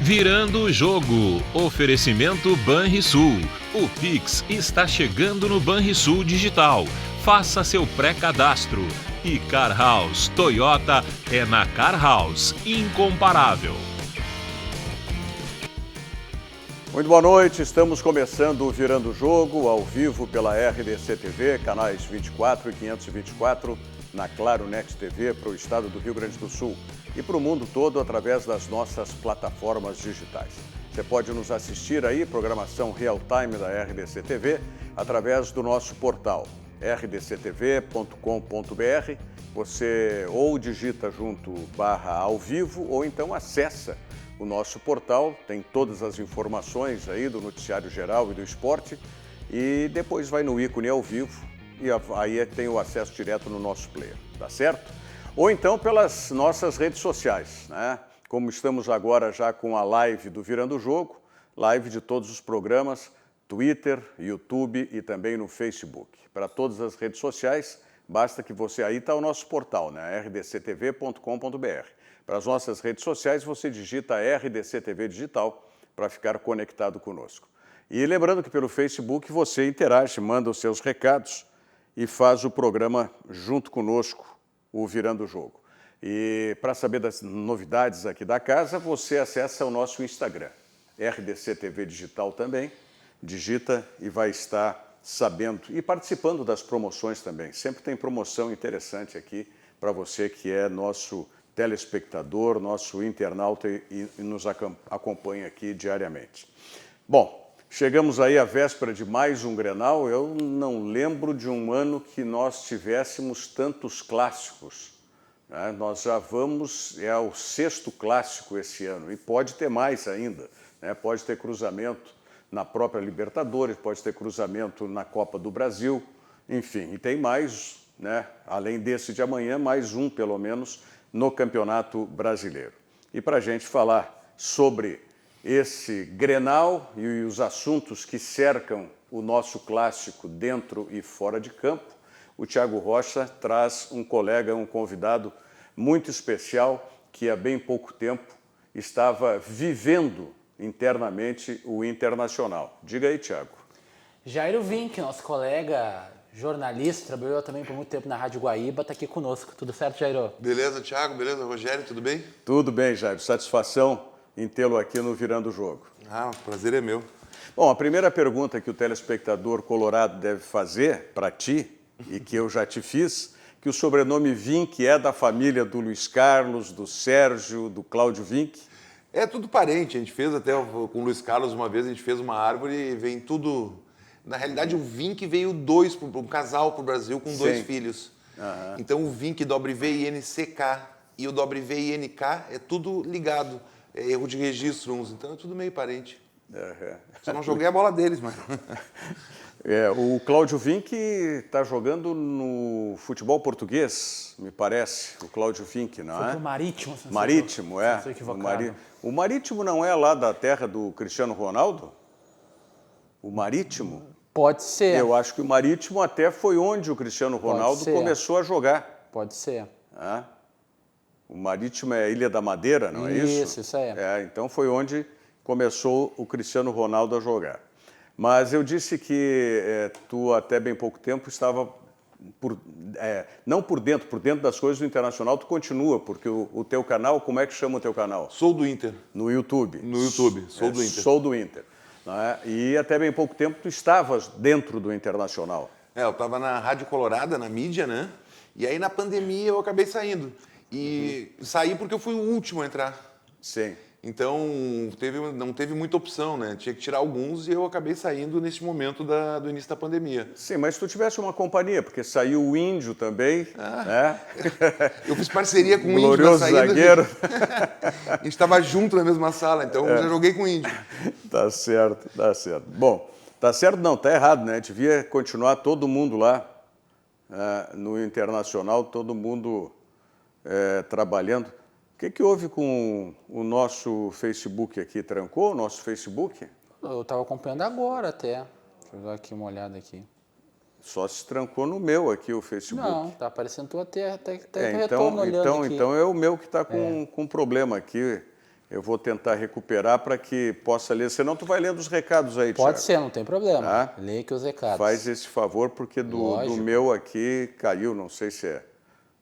Virando o jogo. Oferecimento Banrisul. O Pix está chegando no Banrisul Digital. Faça seu pré-cadastro. E Car House Toyota é na Car House. Incomparável. Muito boa noite, estamos começando o Virando o Jogo, ao vivo pela RDC TV, canais 24 e 524, na Claro Net TV para o estado do Rio Grande do Sul e para o mundo todo através das nossas plataformas digitais. Você pode nos assistir aí, programação real time da RDC TV, através do nosso portal rdctv.com.br. Você ou digita junto /ao vivo ou então acessa o nosso portal, tem todas as informações aí do noticiário geral e do esporte e depois vai no ícone ao vivo e aí tem o acesso direto no nosso player, tá certo? Ou então pelas nossas redes sociais, né? Como estamos agora já com a live do Virando o Jogo, live de todos os programas, Twitter, YouTube e também no Facebook. Para todas as redes sociais, basta que você, aí está o nosso portal, né? rdctv.com.br. Para as nossas redes sociais, você digita RDC TV Digital para ficar conectado conosco. E lembrando que pelo Facebook você interage, manda os seus recados e faz o programa junto conosco, o Virando o Jogo. E para saber das novidades aqui da casa, você acessa o nosso Instagram, RDC TV Digital também, digita e vai estar sabendo e participando das promoções também. Sempre tem promoção interessante aqui para você que é nosso telespectador, nosso internauta e nos acompanha aqui diariamente. Bom, chegamos aí à véspera de mais um Grenal. Eu não lembro de um ano que nós tivéssemos tantos clássicos, né? Nós já vamos, é o 6º clássico esse ano e pode ter mais ainda, né? Pode ter cruzamento na própria Libertadores, pode ter cruzamento na Copa do Brasil, enfim, e tem mais, né? Além desse de amanhã, mais um pelo menos no Campeonato Brasileiro. E para a gente falar sobre esse Grenal e os assuntos que cercam o nosso clássico dentro e fora de campo, o Thiago Rocha traz um colega, um convidado muito especial que há bem pouco tempo estava vivendo internamente o Internacional. Diga aí, Thiago. Jairo Vinck, nosso colega jornalista, trabalhou também por muito tempo na Rádio Guaíba, está aqui conosco. Tudo certo, Jairo? Beleza, Thiago? Beleza, Rogério? Tudo bem? Tudo bem, Jairo. Satisfação em tê-lo aqui no Virando o Jogo. Ah, o prazer é meu. Bom, a primeira pergunta que o telespectador colorado deve fazer para ti, e que eu já te fiz, que o sobrenome Vinck é da família do Luiz Carlos, do Sérgio, do Cláudio Vinck? É tudo parente, a gente fez até com o Luiz Carlos uma vez, a gente fez uma árvore e vem tudo... Na realidade, o Vinck veio um casal para o Brasil com 2 filhos. Uhum. Então, o Vinck, WVINCK e o WVINK é tudo ligado. É erro de registro uns, então é tudo meio parente. Uhum. Só não joguei a bola deles, mas... O Cláudio Vinck está jogando no futebol português, me parece, o Cláudio Vinck, não é? Foi pro Marítimo. Marítimo, é. O Marítimo não é lá da terra do Cristiano Ronaldo? O Marítimo? Pode ser. Eu acho que o Marítimo até foi onde o Cristiano Ronaldo começou a jogar. Pode ser. É. O Marítimo é a Ilha da Madeira, não é isso? Isso aí. Então foi onde começou o Cristiano Ronaldo a jogar. Mas eu disse que tu até bem pouco tempo estava, não por dentro das coisas do Internacional, tu continua, porque o teu canal, como é que chama o teu canal? Sou do Inter. No YouTube? No YouTube, sou do Inter. Sou do Inter. E até bem pouco tempo tu estavas dentro do Internacional. Eu estava na Rádio Colorada, na mídia, né? E aí na pandemia eu acabei saindo. E saí porque eu fui o último a entrar. Sim. Então não teve muita opção, né? Tinha que tirar alguns e eu acabei saindo nesse momento do início da pandemia. Sim, mas se tu tivesse uma companhia, porque saiu o Índio também, né? Eu fiz parceria com o Índio Glorioso na saída. Zagueiro. A gente estava junto na mesma sala, então já joguei com o Índio. Tá certo, tá certo. Bom, tá certo não, tá errado, né? Devia continuar todo mundo lá no Internacional, todo mundo trabalhando. O que houve com o nosso Facebook aqui? Trancou o nosso Facebook? Eu estava acompanhando agora até. Deixa eu dar aqui uma olhada aqui. Só se trancou no meu aqui o Facebook. Não, tá aparecendo tu até então, retorno olhando aqui. Então é o meu que está com problema aqui. Eu vou tentar recuperar para que possa ler. Senão tu vai lendo os recados aí, Pode Thiago. ser, não tem problema. Tá? Lê aqui os recados. Faz esse favor, porque do meu aqui caiu, não sei se é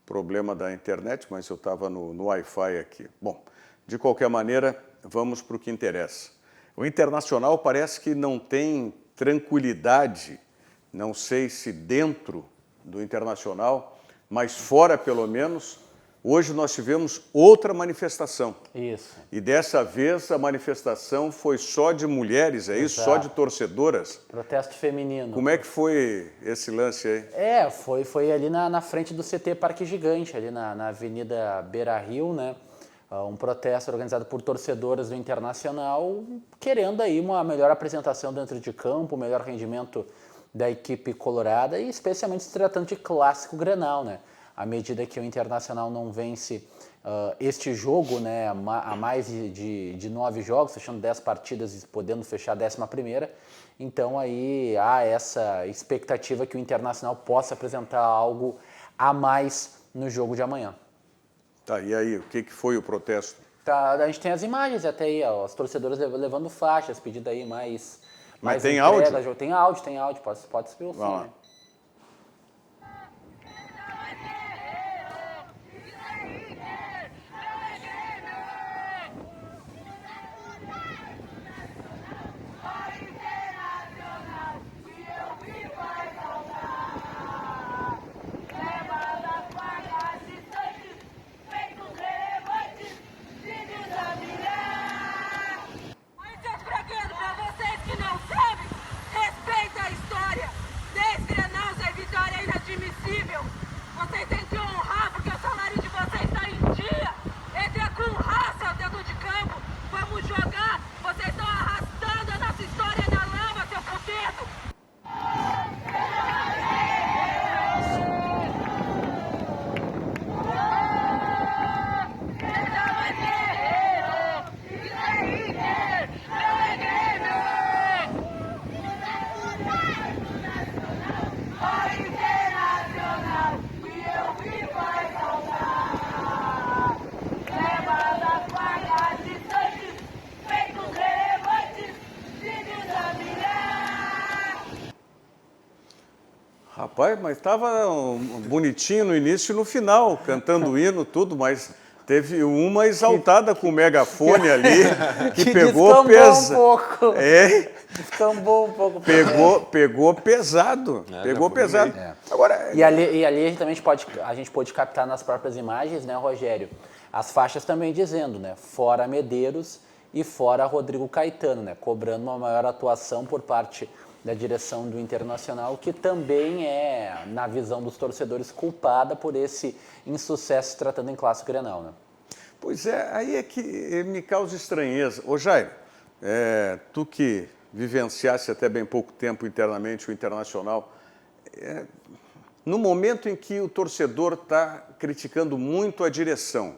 problema da internet, mas eu estava no Wi-Fi aqui. Bom, de qualquer maneira, vamos para o que interessa. O Internacional parece que não tem tranquilidade, não sei se dentro do Internacional, mas fora pelo menos. Hoje nós tivemos outra manifestação. Isso. E dessa vez a manifestação foi só de mulheres, é isso? Só de torcedoras? Protesto feminino. Como é que foi esse lance aí? Foi ali na frente do CT Parque Gigante, ali na Avenida Beira-Rio, né? Um protesto organizado por torcedoras do Internacional, querendo aí uma melhor apresentação dentro de campo, melhor rendimento da equipe colorada e especialmente se tratando de clássico Grenal, né? À medida que o Internacional não vence este jogo, né, há mais de 9 jogos, fechando 10 partidas e podendo fechar a 11ª, então aí há essa expectativa que o Internacional possa apresentar algo a mais no jogo de amanhã. Tá, e aí, o que foi o protesto? Tá, a gente tem as imagens até aí, ó, as torcedoras levando faixas, pedindo aí mais tem entrega, áudio? Tem áudio, pode subir o som, né? Vocês têm que honrar, porque o salário de vocês está em dia. Entre com raça dentro de campo. Vamos jogar. Vocês estão arrastando a nossa história na lama, seu puteiro. Rapaz, mas estava bonitinho no início e no final, cantando o hino, tudo, mas teve uma exaltada com o megafone ali, que pegou pesado. Um pouco. É, Descambou um pouco. pegou pesado, pegou pesado. Agora, E ali a gente pôde captar nas próprias imagens, né, Rogério? As faixas também dizendo, né, fora Medeiros e fora Rodrigo Caetano, né, cobrando uma maior atuação por parte da direção do Internacional, que também é, na visão dos torcedores, culpada por esse insucesso se tratando em Clássico Grenal, né? pois é, aí é que me causa estranheza. Ô Jair, tu que vivenciasse até bem pouco tempo internamente o Internacional, no momento em que o torcedor está criticando muito a direção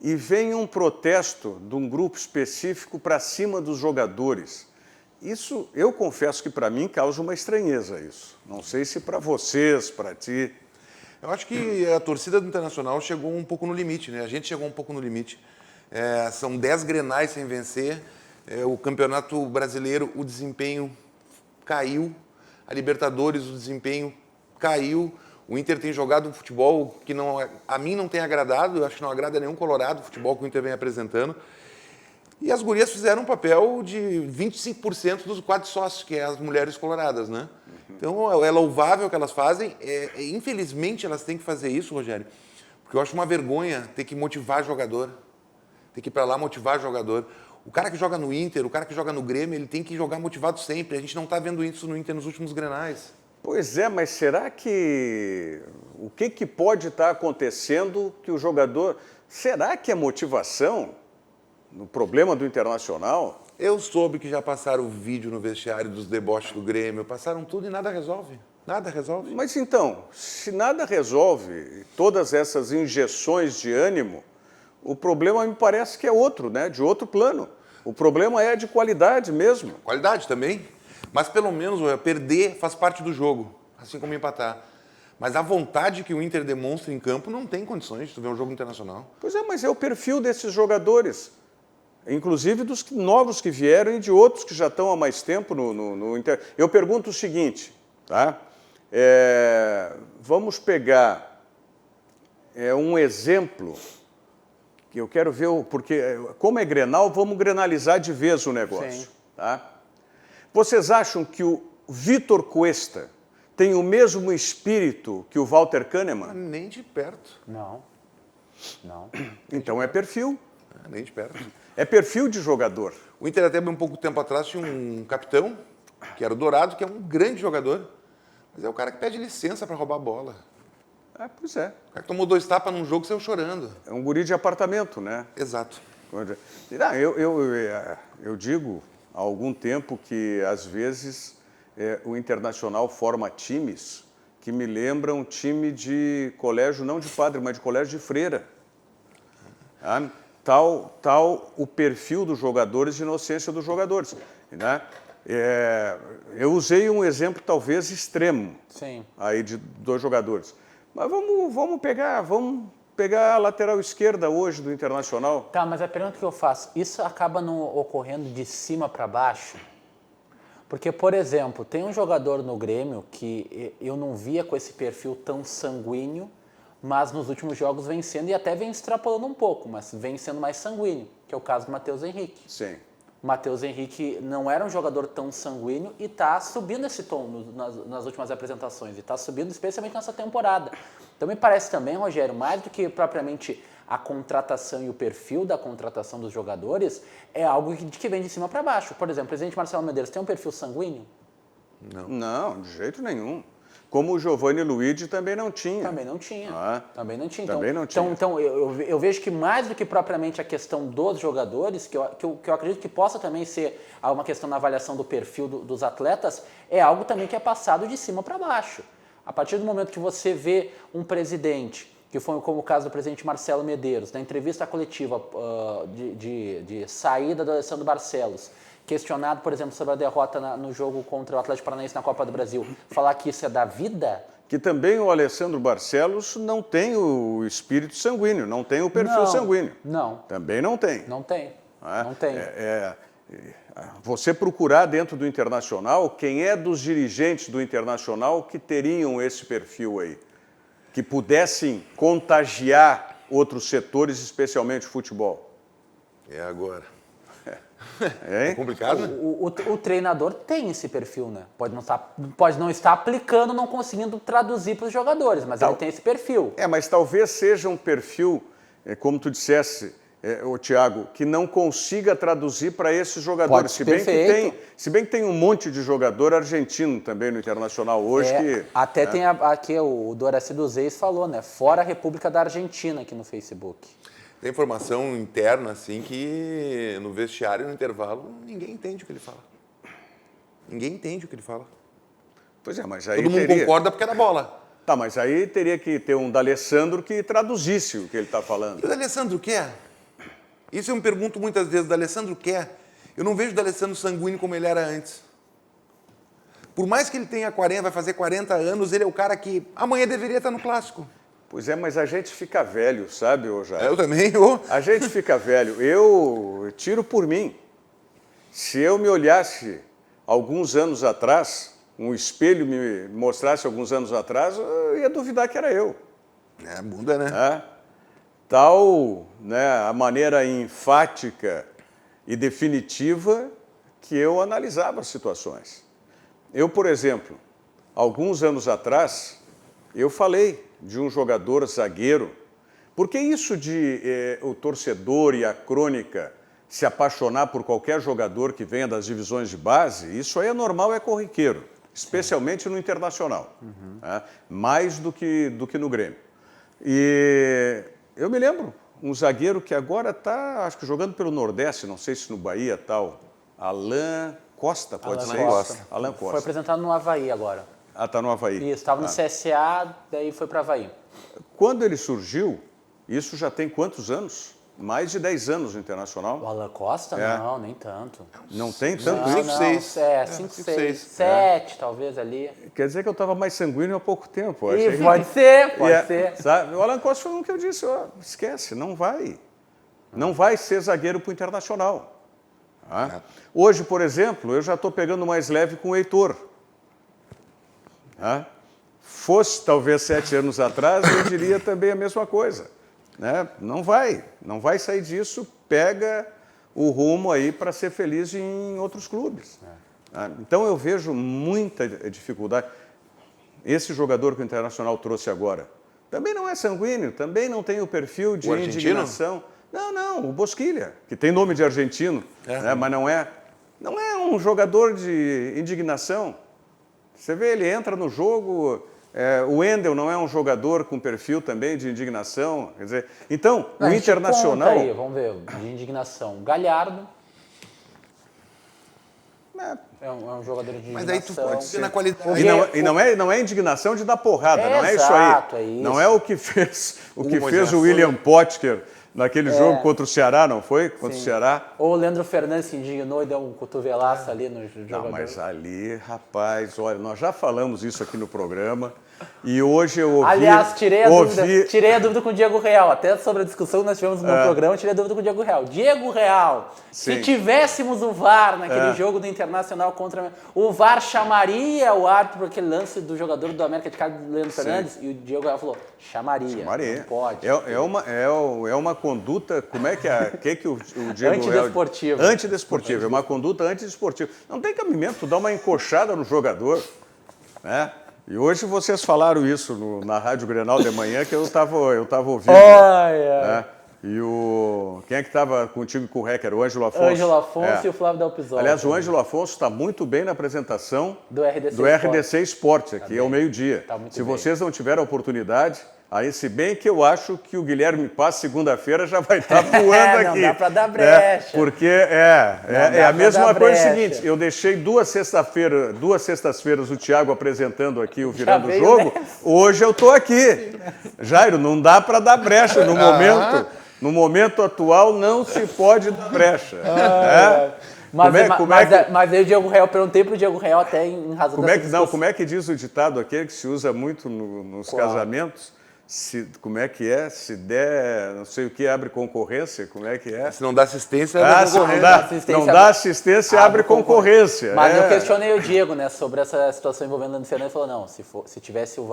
e vem um protesto de um grupo específico para cima dos jogadores, isso, eu confesso que para mim causa uma estranheza isso. Não sei se para vocês, para ti. Eu acho que a torcida do Internacional chegou um pouco no limite, né? A gente chegou um pouco no limite. São 10 Grenais sem vencer. O Campeonato Brasileiro, o desempenho caiu. A Libertadores, o desempenho caiu. O Inter tem jogado um futebol que a mim não tem agradado. Eu acho que não agrada nenhum colorado o futebol que o Inter vem apresentando. E as gurias fizeram um papel de 25% dos quadros sócios, que é as mulheres coloradas, né? Então, é louvável o que elas fazem. Infelizmente, elas têm que fazer isso, Rogério, porque eu acho uma vergonha ter que motivar jogador. Ter que ir para lá motivar jogador. O cara que joga no Inter, o cara que joga no Grêmio, ele tem que jogar motivado sempre. A gente não está vendo isso no Inter nos últimos Grenais. Pois é, mas será que... O que pode estar acontecendo que o jogador... Será que é motivação no problema do Internacional? Eu soube que já passaram o vídeo no vestiário dos deboches do Grêmio, passaram tudo e nada resolve. Nada resolve. Mas então, se nada resolve, todas essas injeções de ânimo, o problema me parece que é outro, né? De outro plano. O problema é de qualidade mesmo. Qualidade também. Mas pelo menos perder faz parte do jogo, assim como empatar. Mas a vontade que o Inter demonstra em campo não tem condições de tu ver um jogo internacional. Pois é, mas é o perfil desses jogadores. inclusive dos novos que vieram e de outros que já estão há mais tempo no Inter. Eu pergunto o seguinte, tá? Vamos pegar um exemplo que eu quero ver, porque como é Grenal, vamos grenalizar de vez o negócio. Sim. Tá? Vocês acham que o Vitor Cuesta tem o mesmo espírito que o Walter Kahneman? Nem de perto. Não. Então é perfil. Nem de perto. É perfil de jogador. O Inter até um pouco tempo atrás tinha um capitão, que era o Dourado, que é um grande jogador, mas é o cara que pede licença para roubar a bola. Pois é. O cara que tomou 2 tapas num jogo e saiu chorando. É um guri de apartamento, né? Exato. Eu digo há algum tempo que, às vezes, o Internacional forma times que me lembram time de colégio, não de padre, mas de colégio de freira. Tal o perfil dos jogadores e inocência dos jogadores. Né? Eu usei um exemplo talvez extremo. Sim. Aí de 2 jogadores. Mas vamos pegar a lateral esquerda hoje do Internacional. Tá, mas a pergunta que eu faço, isso acaba não ocorrendo de cima para baixo? Porque, por exemplo, tem um jogador no Grêmio que eu não via com esse perfil tão sanguíneo, mas nos últimos jogos vem sendo, e até vem extrapolando um pouco, mas vem sendo mais sanguíneo, que é o caso do Matheus Henrique. Sim. O Matheus Henrique não era um jogador tão sanguíneo e está subindo esse tom nas últimas apresentações, e está subindo especialmente nessa temporada. Então me parece também, Rogério, mais do que propriamente a contratação e o perfil da contratação dos jogadores, é algo que vem de cima para baixo. Por exemplo, o presidente Marcelo Medeiros tem um perfil sanguíneo? Não, de jeito nenhum. Como o Giovanni Luigi também não tinha. Também não tinha. Também não tinha. Também não tinha. Então eu vejo que mais do que propriamente a questão dos jogadores, que eu acredito que possa também ser uma questão na avaliação do perfil dos atletas, é algo também que é passado de cima para baixo. A partir do momento que você vê um presidente, que foi como o caso do presidente Marcelo Medeiros, na entrevista coletiva de saída do Alessandro Barcelos, questionado, por exemplo, sobre a derrota no jogo contra o Atlético Paranaense na Copa do Brasil, falar que isso é da vida? Que também o Alessandro Barcelos não tem o espírito sanguíneo, não tem o perfil sanguíneo. Não. Também não tem. Não tem. Não tem. Você procurar dentro do Internacional, quem é dos dirigentes do Internacional que teriam esse perfil aí? Que pudessem contagiar outros setores, especialmente o futebol? Agora. É complicado, né? O treinador tem esse perfil, né? Pode não estar aplicando, não conseguindo traduzir para os jogadores, mas ele tem esse perfil. Mas talvez seja um perfil, como tu dissesse, Thiago, que não consiga traduzir para esses jogadores. Se bem que tem um monte de jogador argentino também no Internacional hoje. Até tem aqui o Doraci dos Reis falou, né? Fora a República da Argentina aqui no Facebook. Tem informação interna, assim, que no vestiário, no intervalo, ninguém entende o que ele fala. Ninguém entende o que ele fala. Pois é, mas aí todo mundo concorda porque é da bola. Tá, mas aí teria que ter um D'Alessandro que traduzisse o que ele está falando. E o D'Alessandro quer? Isso eu me pergunto muitas vezes, o D'Alessandro quer? Eu não vejo o D'Alessandro sanguíneo como ele era antes. Por mais que ele tenha 40, vai fazer 40 anos, ele é o cara que amanhã deveria estar no Clássico. Pois é, mas a gente fica velho, sabe, Jair? Eu também, A gente fica velho. Eu tiro por mim. Se eu me olhasse alguns anos atrás, um espelho me mostrasse alguns anos atrás, eu ia duvidar que era eu. Muda, né? Tal, né, a maneira enfática e definitiva que eu analisava as situações. Eu, por exemplo, alguns anos atrás, eu falei de um jogador zagueiro, porque isso de o torcedor e a crônica se apaixonar por qualquer jogador que venha das divisões de base, isso aí é normal, é corriqueiro, especialmente no Internacional, mais do que no Grêmio. E eu me lembro, um zagueiro que agora está, acho que jogando pelo Nordeste, não sei se no Bahia tal, Alan Costa, pode ser isso? Alan Costa. Foi apresentado no Avaí agora. Está no Avaí. Isso, estava no CSA, daí foi para Avaí. Quando ele surgiu, isso já tem quantos anos? Mais de 10 anos no Internacional. O Alan Costa? Não, nem tanto. Não tem tanto? 5, 6. 5, 6, 7 talvez ali. Quer dizer que eu estava mais sanguíneo há pouco tempo. Pode ser. Sabe? O Alan Costa foi um que eu disse, esquece, não vai. Não vai ser zagueiro para o Internacional. Tá? Hoje, por exemplo, eu já estou pegando mais leve com o Heitor. Tá? Fosse talvez 7 anos atrás, eu diria também a mesma coisa. Né? Não vai sair disso, pega o rumo aí para ser feliz em outros clubes. Tá? Então eu vejo muita dificuldade. Esse jogador que o Internacional trouxe agora também não é sanguíneo, também não tem o perfil de indignação. Não, o Bosquilha, que tem nome de argentino, né? Mas não é um jogador de indignação. Você vê, ele entra no jogo, o Wendel não é um jogador com perfil também de indignação. Quer dizer, então, o Internacional... Aí, vamos ver, de indignação. Galhardo é um jogador de indignação. Mas aí tu pode ser na qualidade. E não é indignação de dar porrada, não é isso aí. É isso. Não é o que fez o William Potker naquele jogo contra o Ceará, não foi? Contra o Ceará. Ou o Leandro Fernandes se indignou e deu um cotovelaço ali no jogador. Não, mas ali, rapaz, olha, nós já falamos isso aqui no programa e hoje eu ouvi... Aliás, tirei a dúvida com o Diego Real, até sobre a discussão que nós tivemos no programa, tirei a dúvida com o Diego Real. Diego Real, se tivéssemos o VAR naquele jogo do Internacional contra... O VAR chamaria o árbitro por aquele lance do jogador do América de Cali, Leandro Fernandes? E o Diego Real falou, chamaria. Não pode. É uma conduta, como é que o Diego Antidesportiva. Real... Antidesportiva. É uma conduta antidesportiva. Não tem cabimento, tu dá uma encoxada no jogador, né? E hoje vocês falaram isso na Rádio Grenal de manhã, que eu tava ouvindo. Né? E quem é que estava contigo com o Hacker? O Ângelo Afonso. Ângelo Afonso e o Flávio Del Pisotti. Aliás, o Ângelo Afonso está muito bem na apresentação do RDC Esporte, aqui ao meio-dia. Tá Se vocês não tiverem a oportunidade, aí se bem que eu acho que o Guilherme Paz, segunda-feira, já vai estar voando aqui. Não dá para dar brecha. Porque é a mesma coisa seguinte, eu deixei duas sextas-feiras o Thiago apresentando aqui o Virando o Jogo, hoje eu estou aqui. Jairo, não dá para dar brecha no momento. No momento atual não se pode dar brecha. Mas aí o Diego Real, perguntei para o Diego Real até em razão dessa discussão. Como é que diz o ditado aquele que se usa muito nos casamentos? Como é que é? Se der, não sei o que, abre concorrência? Como é que é? Se não dá assistência, abre concorrência. Não dá assistência, abre concorrência. Mas eu questionei o Diego, né, sobre essa situação envolvendo o Leandro Fernandes. Ele falou, não, se tivesse o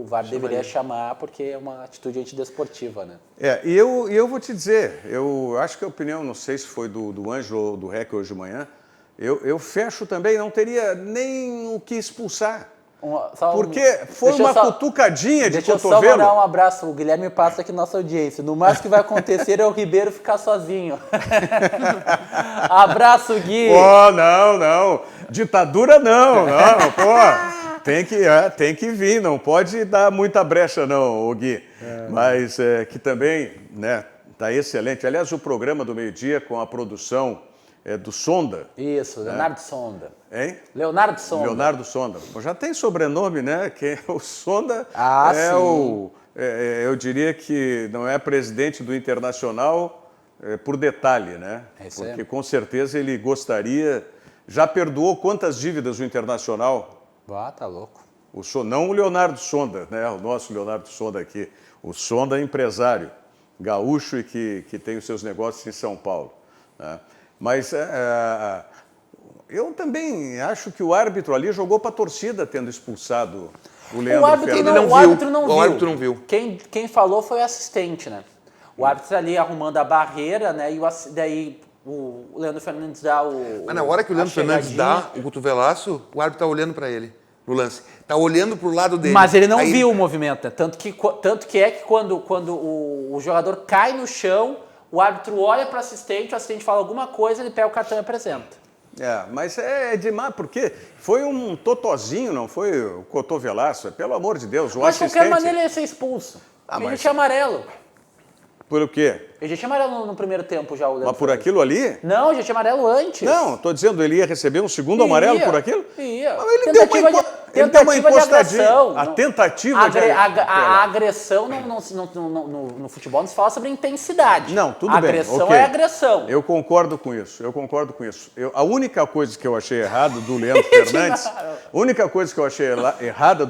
VAR deveria chamar, porque é uma atitude antidesportiva, né? E eu vou te dizer, eu acho que a opinião, não sei se foi do Ângelo ou do Rec hoje de manhã, eu fecho também, não teria nem o que expulsar. Porque foi uma cutucadinha de cotovelo. Deixa eu só mandar um abraço. O Guilherme passa aqui na nossa audiência. No mais que vai acontecer é o Ribeiro ficar sozinho. Abraço, Gui. Pô, não. Ditadura não. Pô, tem que vir. Não pode dar muita brecha não, Gui. Mas que também, né, tá excelente. Aliás, o programa do meio-dia com a produção do Sonda. Isso, Leonardo Sonda. Hein? Leonardo Sonda. Leonardo Sonda. Já tem sobrenome, né? Que o Sonda sim. Eu diria que não é presidente do Internacional por detalhe, né? Porque com certeza ele gostaria... Já perdoou quantas dívidas o Internacional? Tá louco. Não o Leonardo Sonda, né? O nosso Leonardo Sonda aqui. O Sonda é empresário, gaúcho e que tem os seus negócios em São Paulo. Né? Mas eu também acho que o árbitro ali jogou para a torcida tendo expulsado o Leandro Fernandes. O árbitro não viu. Quem falou foi o assistente, né? O árbitro ali arrumando a barreira, né? E daí o Leandro Fernandes dá o... Mas na hora que o Leandro Fernandes dá o cotovelaço, o árbitro está olhando para ele no lance. Está olhando para o lado dele. Mas ele não viu o movimento, né? Tanto que é que quando o jogador cai no chão... O árbitro olha para o assistente fala alguma coisa, ele pega o cartão e apresenta. Mas é demais, porque foi um totozinho, não foi o cotovelaço, pelo amor de Deus. Mas de qualquer maneira ele ia ser expulso. Ele já tinha amarelo. Por o quê? Ele já tinha amarelo no primeiro tempo já. Mas por aquilo ali? Não, já tinha amarelo antes. Não, estou dizendo, ele ia receber um segundo amarelo por aquilo? Ia. Mas ele deu uma encostadinha. A tentativa de agressão. A agressão no futebol não se fala sobre intensidade. Não, tudo bem. Agressão é agressão. Eu concordo com isso, a única coisa que eu achei errado do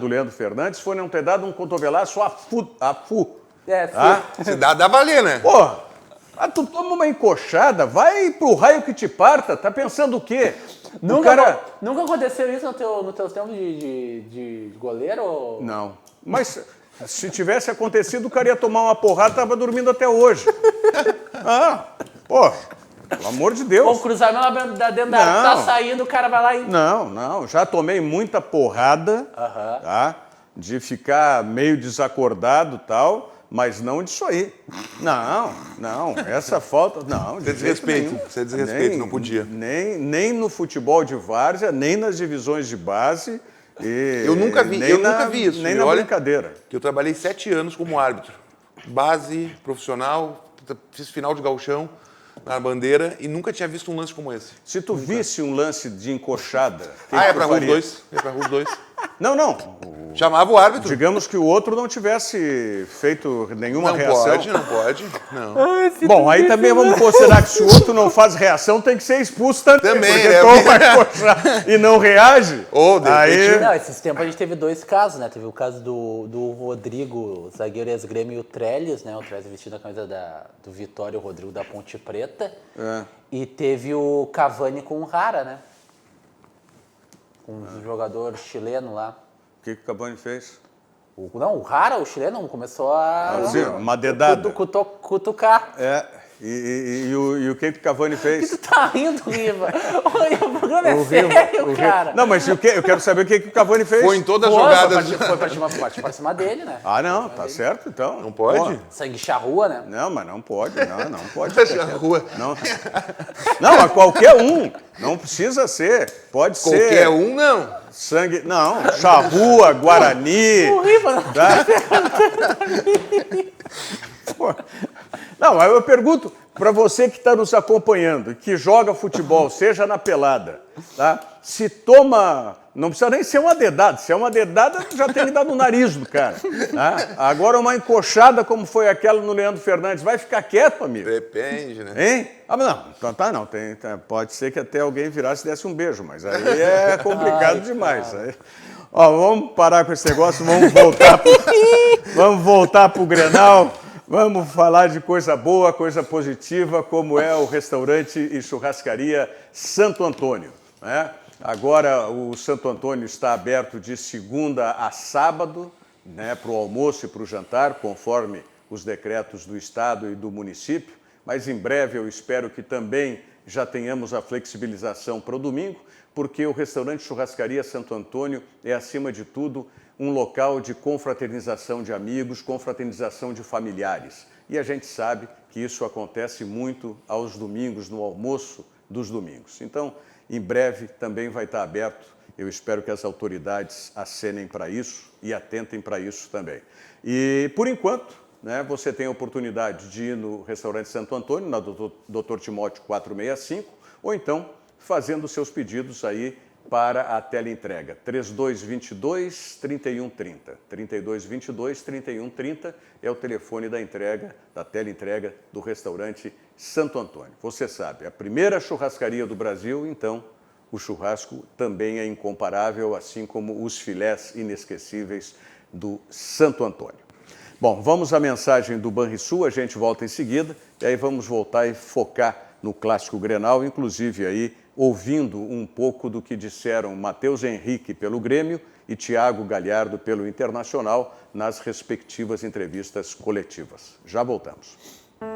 Leandro Fernandes, foi não ter dado um cotovelaço a fu. Se dá valer, né? Pô, Ah, tu toma uma encoxada, vai pro raio que te parta, tá pensando o quê? Nunca aconteceu isso no teu tempo de goleiro? Ou... Não, mas se tivesse acontecido, o cara ia tomar uma porrada e tava dormindo até hoje. Pelo amor de Deus. O cruzamento da dentro da área, tá saindo, o cara vai lá e... Não, já tomei muita porrada, tá? De ficar meio desacordado e tal, mas não disso aí. Não, essa falta, não. Isso é desrespeito, não podia. Nem no futebol de várzea, nem nas divisões de base. Eu nunca vi isso. Nem na brincadeira. Que eu trabalhei 7 anos como árbitro. Base, profissional, fiz final de gauchão na bandeira e nunca tinha visto um lance como esse. Se tu visse um lance de encoxada... É pra os dois. Não. Chamava o árbitro. Digamos que o outro não tivesse feito nenhuma reação. Não pode. Bom, aí também vamos considerar que se o outro não faz reação, tem que ser expulso também. Porque toma encoxada e não reage. Não, esses tempos a gente teve 2 casos, né? Teve o caso do Rodrigo, zagueiro ex-Grêmio, e o Trellis, né? O Trellis vestido a camisa do Vitória, o Rodrigo da Ponte Preta. E teve o Cavani com o Rara, né? Um jogador chileno lá. O que o Cavani fez? O Rara, o chileno, começou a... uma dedada. Cutucar. E o que o Cavani fez? Tu tá rindo, Riva? O programa é sério, cara. Não, mas eu quero saber o que o Cavani fez. Foi em todas as jogadas. Foi pra cima dele, né? Não, tá certo, então. Não pode? Sangue charrua, né? Não, mas não pode, não pode. Charrua. Não, a qualquer um. Não precisa ser. Pode ser. Qualquer um, não. Sangue. Não, charrua, guarani. Horrível. Tá? Não, aí eu pergunto para você que está nos acompanhando, que joga futebol, seja na pelada, tá? Se toma... Não precisa nem ser uma dedada. Se é uma dedada, já tem que dar no nariz do cara. Tá? Agora uma encoxada como foi aquela no Leandro Fernandes. Vai ficar quieto, amigo? Depende, né? Hein? Não. Pode ser que até alguém virasse e desse um beijo, mas aí é complicado demais. Aí... vamos parar com esse negócio, vamos voltar pro Grenal. Vamos falar de coisa boa, coisa positiva, como é o restaurante e churrascaria Santo Antônio, né? Agora o Santo Antônio está aberto de segunda a sábado, né, para o almoço e para o jantar, conforme os decretos do Estado e do município, mas em breve eu espero que também já tenhamos a flexibilização para o domingo, porque o restaurante Churrascaria Santo Antônio é, acima de tudo, um local de confraternização de amigos, confraternização de familiares. E a gente sabe que isso acontece muito aos domingos, no almoço dos domingos. Então, em breve também vai estar aberto. Eu espero que as autoridades acenem para isso e atentem para isso também. E, por enquanto, né, você tem a oportunidade de ir no restaurante Santo Antônio, na Dr. Timóteo 465, ou então fazendo seus pedidos aí para a teleentrega. 3222-3130. 3222-3130 é o telefone da entrega, da teleentrega do restaurante Santo Antônio. Você sabe, a primeira churrascaria do Brasil, então o churrasco também é incomparável, assim como os filés inesquecíveis do Santo Antônio. Bom, vamos à mensagem do Banrisul, a gente volta em seguida, e aí vamos voltar e focar no Clássico Grenal, inclusive aí ouvindo um pouco do que disseram Matheus Henrique pelo Grêmio e Thiago Galhardo pelo Internacional nas respectivas entrevistas coletivas. Já voltamos.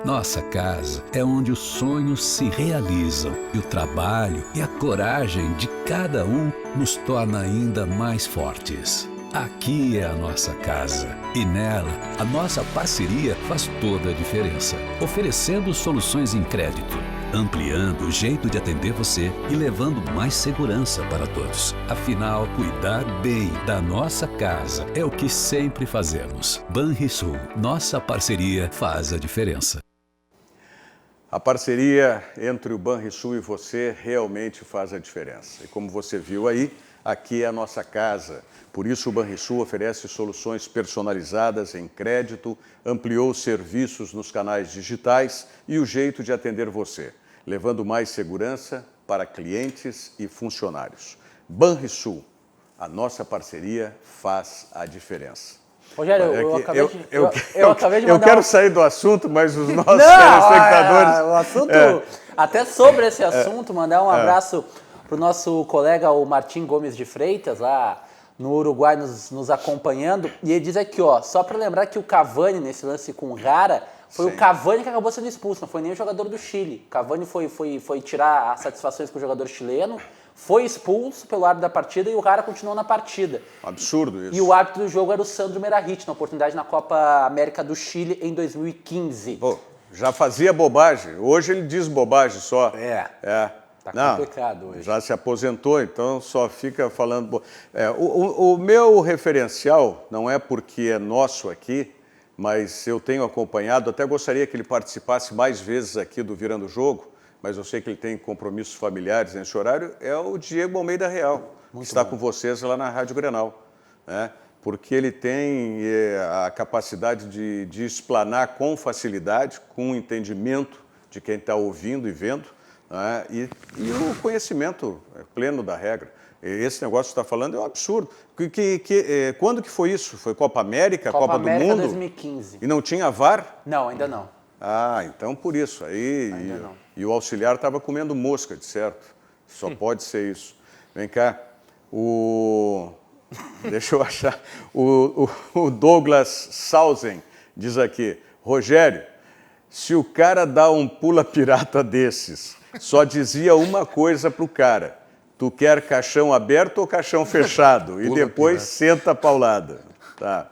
Nossa casa é onde os sonhos se realizam e o trabalho e a coragem de cada um nos torna ainda mais fortes. Aqui é a nossa casa e nela a nossa parceria faz toda a diferença. Oferecendo soluções em crédito, ampliando o jeito de atender você e levando mais segurança para todos. Afinal, cuidar bem da nossa casa é o que sempre fazemos. Banrisul, nossa parceria faz a diferença. A parceria entre o Banrisul e você realmente faz a diferença. E como você viu aí, aqui é a nossa casa. Por isso, o Banrisul oferece soluções personalizadas em crédito, ampliou os serviços nos canais digitais e o jeito de atender você, levando mais segurança para clientes e funcionários. Banrisul, a nossa parceria faz a diferença. Rogério, eu acabei de mandar... Eu quero sair do assunto, mas os nossos Não, telespectadores... o assunto... Até sobre esse assunto, mandar um abraço para o nosso colega, o Martim Gomes de Freitas, lá no Uruguai, nos acompanhando. E ele diz aqui, ó, só para lembrar que o Cavani, nesse lance com o Rara, foi o Cavani que acabou sendo expulso, não foi nem o jogador do Chile. O Cavani foi tirar as satisfações com o jogador chileno, foi expulso pelo árbitro da partida e o Rara continuou na partida. Absurdo isso. E o árbitro do jogo era o Sandro Meirahit, na oportunidade na Copa América do Chile em 2015. Pô, já fazia bobagem. Hoje ele diz bobagem só. Tá complicado hoje. Já se aposentou, então só fica falando... O meu referencial, não é porque é nosso aqui, mas eu tenho acompanhado, até gostaria que ele participasse mais vezes aqui do Virando o Jogo, mas eu sei que ele tem compromissos familiares nesse horário, é o Diego Almeida Real, que está com vocês lá na Rádio Grenal, né? Porque ele tem a capacidade de explanar com facilidade, com entendimento de quem está ouvindo e vendo, né? E o conhecimento pleno da regra. Esse negócio que você está falando é um absurdo. Quando que foi isso? Foi Copa América, Copa do Mundo? 2015. E não tinha VAR? Não, ainda não. Ah, então por isso. E o auxiliar estava comendo mosca, de certo. Só pode ser isso. Vem cá. Deixa eu achar. O Douglas Sausen diz aqui, Rogério, se o cara dá um pula-pirata desses, só dizia uma coisa pro cara, tu quer caixão aberto ou caixão fechado? E depois senta a paulada. Tá.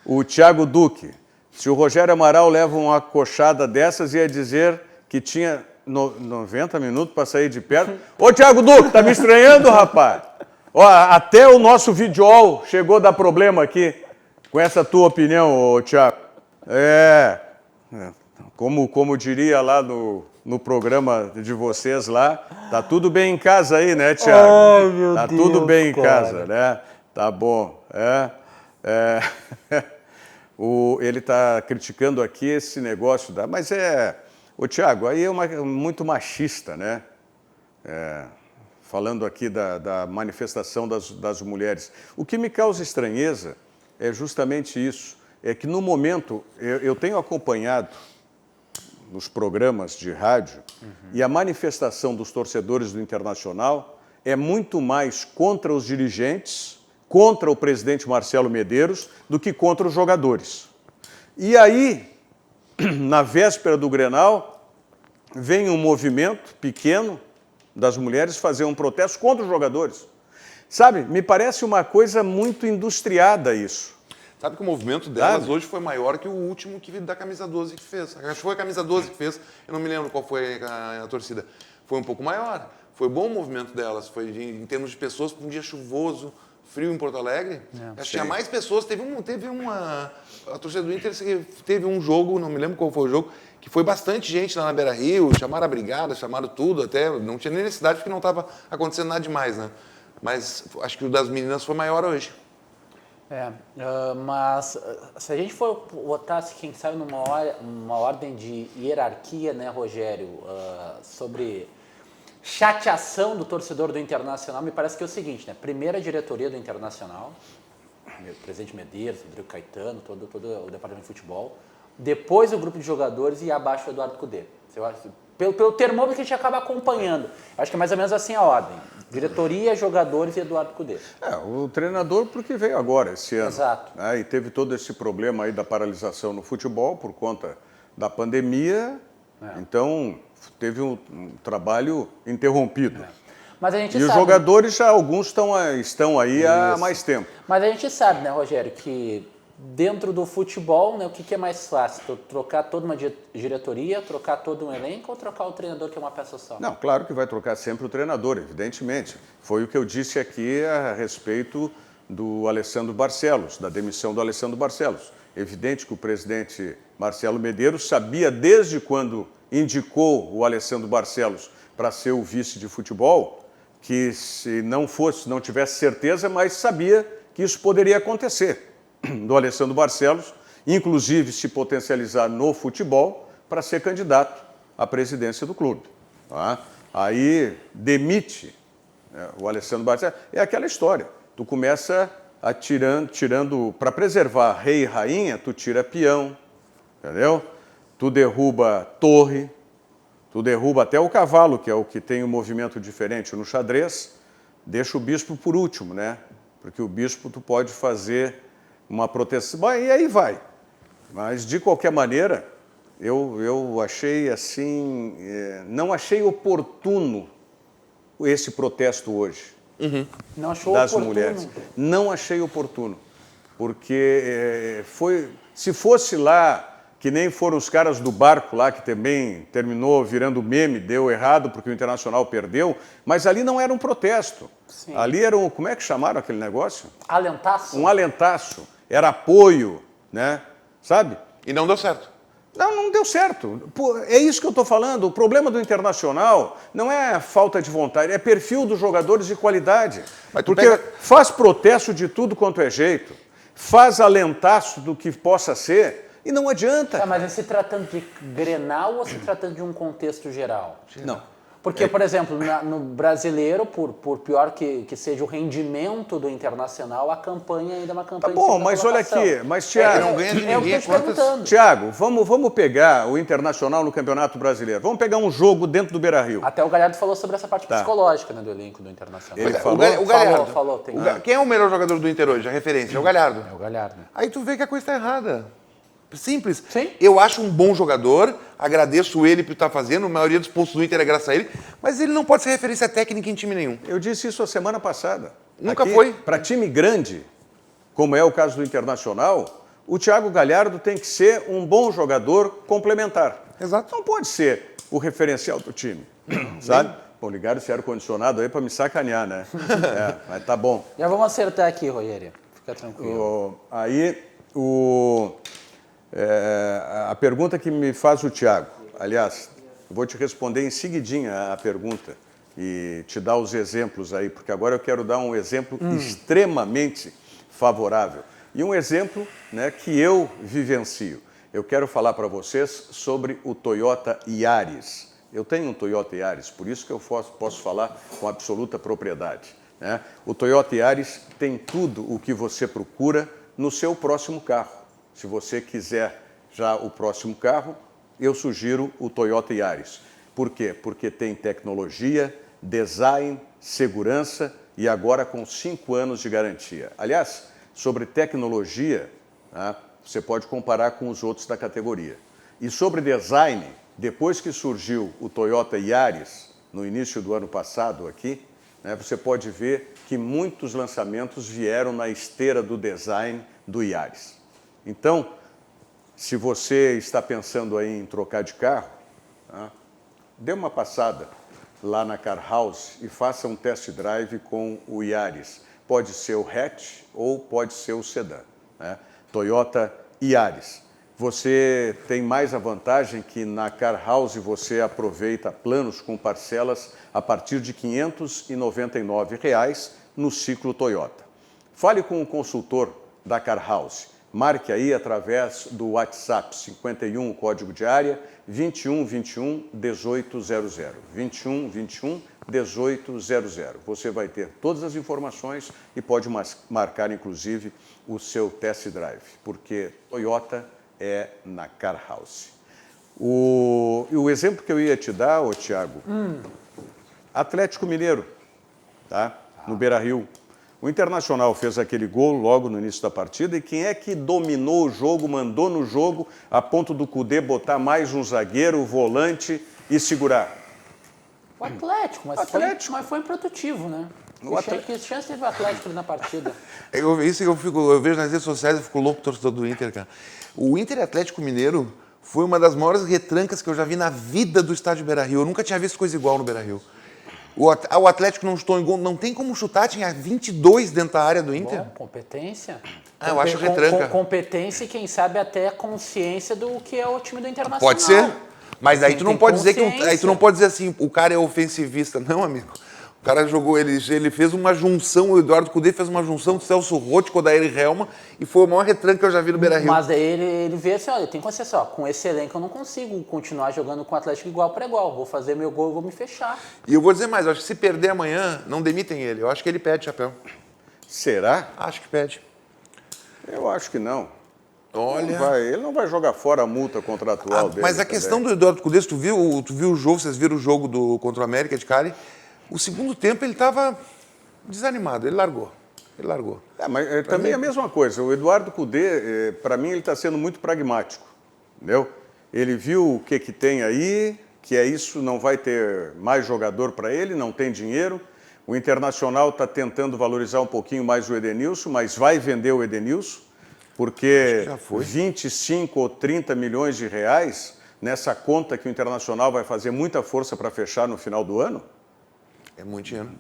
O Thiago Duque, se o Rogério Amaral leva uma coxada dessas, ia dizer que tinha 90 minutos para sair de perto. Ô, Thiago Duque, tá me estranhando, rapaz? Ó, até o nosso videol chegou a dar problema aqui. Com essa tua opinião, ô, Thiago. Como diria lá no programa de vocês lá, tá tudo bem em casa aí, né, Thiago? Ai, meu tá Deus, tudo bem em cara. casa, né? Tá bom. Ele está criticando aqui esse negócio da... Mas ô, Thiago, aí é muito machista, né? Falando aqui da manifestação das mulheres. O que me causa estranheza é justamente isso. É que no momento, eu tenho acompanhado nos programas de rádio, e a manifestação dos torcedores do Internacional é muito mais contra os dirigentes, contra o presidente Marcelo Medeiros, do que contra os jogadores. E aí, na véspera do Grenal, vem um movimento pequeno das mulheres fazer um protesto contra os jogadores. Sabe, me parece uma coisa muito industriada isso. Sabe que o movimento delas hoje foi maior que o último da camisa 12 que fez. Acho que foi a camisa 12 que fez, eu não me lembro qual foi a torcida. Foi um pouco maior. Foi bom o movimento delas, foi em termos de pessoas, um dia chuvoso, frio em Porto Alegre. Acho que tinha mais pessoas. A torcida do Inter teve um jogo, não me lembro qual foi o jogo, que foi bastante gente lá na Beira-Rio, chamaram a brigada, chamaram tudo, até não tinha nem necessidade porque não estava acontecendo nada demais, né? Mas acho que o das meninas foi maior hoje. Mas se a gente for botar, quem sabe, numa ordem de hierarquia, né, Rogério, sobre chateação do torcedor do Internacional, me parece que é o seguinte, né? Primeiro a diretoria do Internacional, o presidente Medeiros, Rodrigo Caetano, todo o departamento de futebol, depois o grupo de jogadores e abaixo o Eduardo Cudê. Pelo termômetro que a gente acaba acompanhando. Acho que é mais ou menos assim a ordem. Diretoria, jogadores e Eduardo Cudê. O treinador porque veio agora, esse ano. Exato. E teve todo esse problema aí da paralisação no futebol por conta da pandemia. Então, teve um trabalho interrompido. Mas a gente os jogadores, já alguns estão aí há mais tempo. Mas a gente sabe, né, Rogério, que dentro do futebol, né, o que é mais fácil? Trocar toda uma diretoria, trocar todo um elenco ou trocar o treinador, que é uma peça só? Não, claro que vai trocar sempre o treinador, evidentemente. Foi o que eu disse aqui a respeito do Alessandro Barcelos, da demissão do Alessandro Barcelos. Evidente que o presidente Marcelo Medeiros sabia desde quando indicou o Alessandro Barcelos para ser o vice de futebol, que se não tivesse certeza, mas sabia que isso poderia acontecer. Do Alessandro Barcelos, inclusive se potencializar no futebol para ser candidato à presidência do clube. Tá? Aí demite o Alessandro Barcelos. É aquela história, tu começa tirando para preservar rei e rainha, tu tira peão, entendeu? Tu derruba torre, tu derruba até o cavalo, que é o que tem um movimento diferente no xadrez, deixa o bispo por último, né? Porque o bispo tu pode fazer uma proteção, bom, e aí vai. Mas, de qualquer maneira, eu achei assim, não achei oportuno esse protesto hoje. Não achou das oportuno? Mulheres. Não achei oportuno, porque se fosse lá, que nem foram os caras do barco lá, que também terminou virando meme, deu errado porque o Internacional perdeu, mas ali não era um protesto. Sim. Ali era como é que chamaram aquele negócio? Alentaço? Um alentaço, era apoio, né? Sabe? E não deu certo. Não deu certo. Pô, é isso que eu estou falando. O problema do Internacional não é falta de vontade, é perfil dos jogadores de qualidade. Porque faz protesto de tudo quanto é jeito, faz alentaço do que possa ser e não adianta. Mas é se tratando de Grenal ou se tratando de um contexto geral? Não. Porque, por exemplo, no brasileiro, por pior que seja o rendimento do Internacional, a campanha ainda é uma campanha Tá bom, de mas olha aqui, mas Thiago, não ganha de é o que eu ninguém, estou te perguntando. Thiago, vamos pegar o Internacional no Campeonato Brasileiro. Vamos pegar um jogo dentro do Beira-Rio. Até o Galhardo falou sobre essa parte psicológica, né, do elenco do Internacional. Ele falou? O Galhardo. Falou. Quem é o melhor jogador do Inter hoje? A referência é o Galhardo. É o Galhardo. Aí tu vê que a coisa está errada. Simples. Sim. Eu acho um bom jogador, agradeço ele por estar fazendo, a maioria dos pontos do Inter é graças a ele, mas ele não pode ser referência técnica em time nenhum. Eu disse isso a semana passada. Nunca foi. Para time grande, como é o caso do Internacional, o Thiago Galhardo tem que ser um bom jogador complementar. Exato. Não pode ser o referencial do time, sabe? Bom, ligaram esse ar-condicionado aí para me sacanear, né? Mas tá bom. Já vamos acertar aqui, Rogério. Fica tranquilo. A pergunta que me faz o Thiago, aliás, eu vou te responder em seguidinha a pergunta e te dar os exemplos aí, porque agora eu quero dar um exemplo extremamente favorável e um exemplo, né, que eu vivencio. Eu quero falar para vocês sobre o Toyota Yaris. Eu tenho um Toyota Yaris, por isso que eu posso falar com absoluta propriedade, né? O Toyota Yaris tem tudo o que você procura no seu próximo carro. Se você quiser já o próximo carro, eu sugiro o Toyota Yaris. Por quê? Porque tem tecnologia, design, segurança e agora com 5 anos de garantia. Aliás, sobre tecnologia, tá, você pode comparar com os outros da categoria. E sobre design, depois que surgiu o Toyota Yaris, no início do ano passado aqui, né, você pode ver que muitos lançamentos vieram na esteira do design do Yaris. Então, se você está pensando aí em trocar de carro, tá, dê uma passada lá na Car House e faça um test drive com o Yaris. Pode ser o hatch ou pode ser o sedã, né? Toyota Yaris. Você tem mais a vantagem que na Car House você aproveita planos com parcelas a partir de R$ 599 no ciclo Toyota. Fale com o consultor da Car House. Marque aí através do WhatsApp 51, o código de área, 2121 1800. 2121 1800. Você vai ter todas as informações e pode marcar, inclusive, o seu test drive, porque Toyota é na Car House. O exemplo que eu ia te dar, Thiago, Atlético Mineiro, tá? No Beira-Rio. O Internacional fez aquele gol logo no início da partida e quem é que dominou o jogo, mandou no jogo, a ponto do Cudê botar mais um zagueiro, volante e segurar? O Atlético, mas foi improdutivo, né? Que chance teve o Atlético ali na partida? Eu vejo nas redes sociais e fico louco torcedor do Inter, cara. O Inter Atlético Mineiro foi uma das maiores retrancas que eu já vi na vida do estádio Beira-Rio. Eu nunca tinha visto coisa igual no Beira-Rio. O Atlético não chutou em gol, não tem como chutar, tinha 22 dentro da área do Inter. Bom, competência. Eu acho retranca. Competência e quem sabe até consciência do que é o time do Internacional. Pode ser, mas aí tu não pode dizer aí tu não pode dizer assim, o cara é ofensivista, não, amigo. O cara jogou, ele fez uma junção, o Eduardo Cudê fez uma junção do Celso Roth com o Daír Helma e foi o maior retranca que eu já vi no Beira-Rio. Mas daí ele vê assim, olha, tem consciência, ó, com esse elenco eu não consigo continuar jogando com o Atlético igual para igual, vou fazer meu gol e vou me fechar. E eu vou dizer mais, eu acho que se perder amanhã, não demitem ele, eu acho que ele pede chapéu. Será? Acho que pede. Eu acho que não. Olha... Ele não vai jogar fora a multa contratual dele. Mas a questão do Eduardo Cudê, tu viu o jogo, vocês viram o jogo contra o América de Cali? O segundo tempo ele estava desanimado, ele largou. Mas também é a mesma coisa. O Eduardo Cudê, para mim, ele está sendo muito pragmático. Entendeu? Ele viu o que tem aí, que é isso, não vai ter mais jogador para ele, não tem dinheiro. O Internacional está tentando valorizar um pouquinho mais o Edenilson, mas vai vender o Edenilson, porque 25 ou 30 milhões de reais nessa conta que o Internacional vai fazer muita força para fechar no final do ano. É muito dinheiro.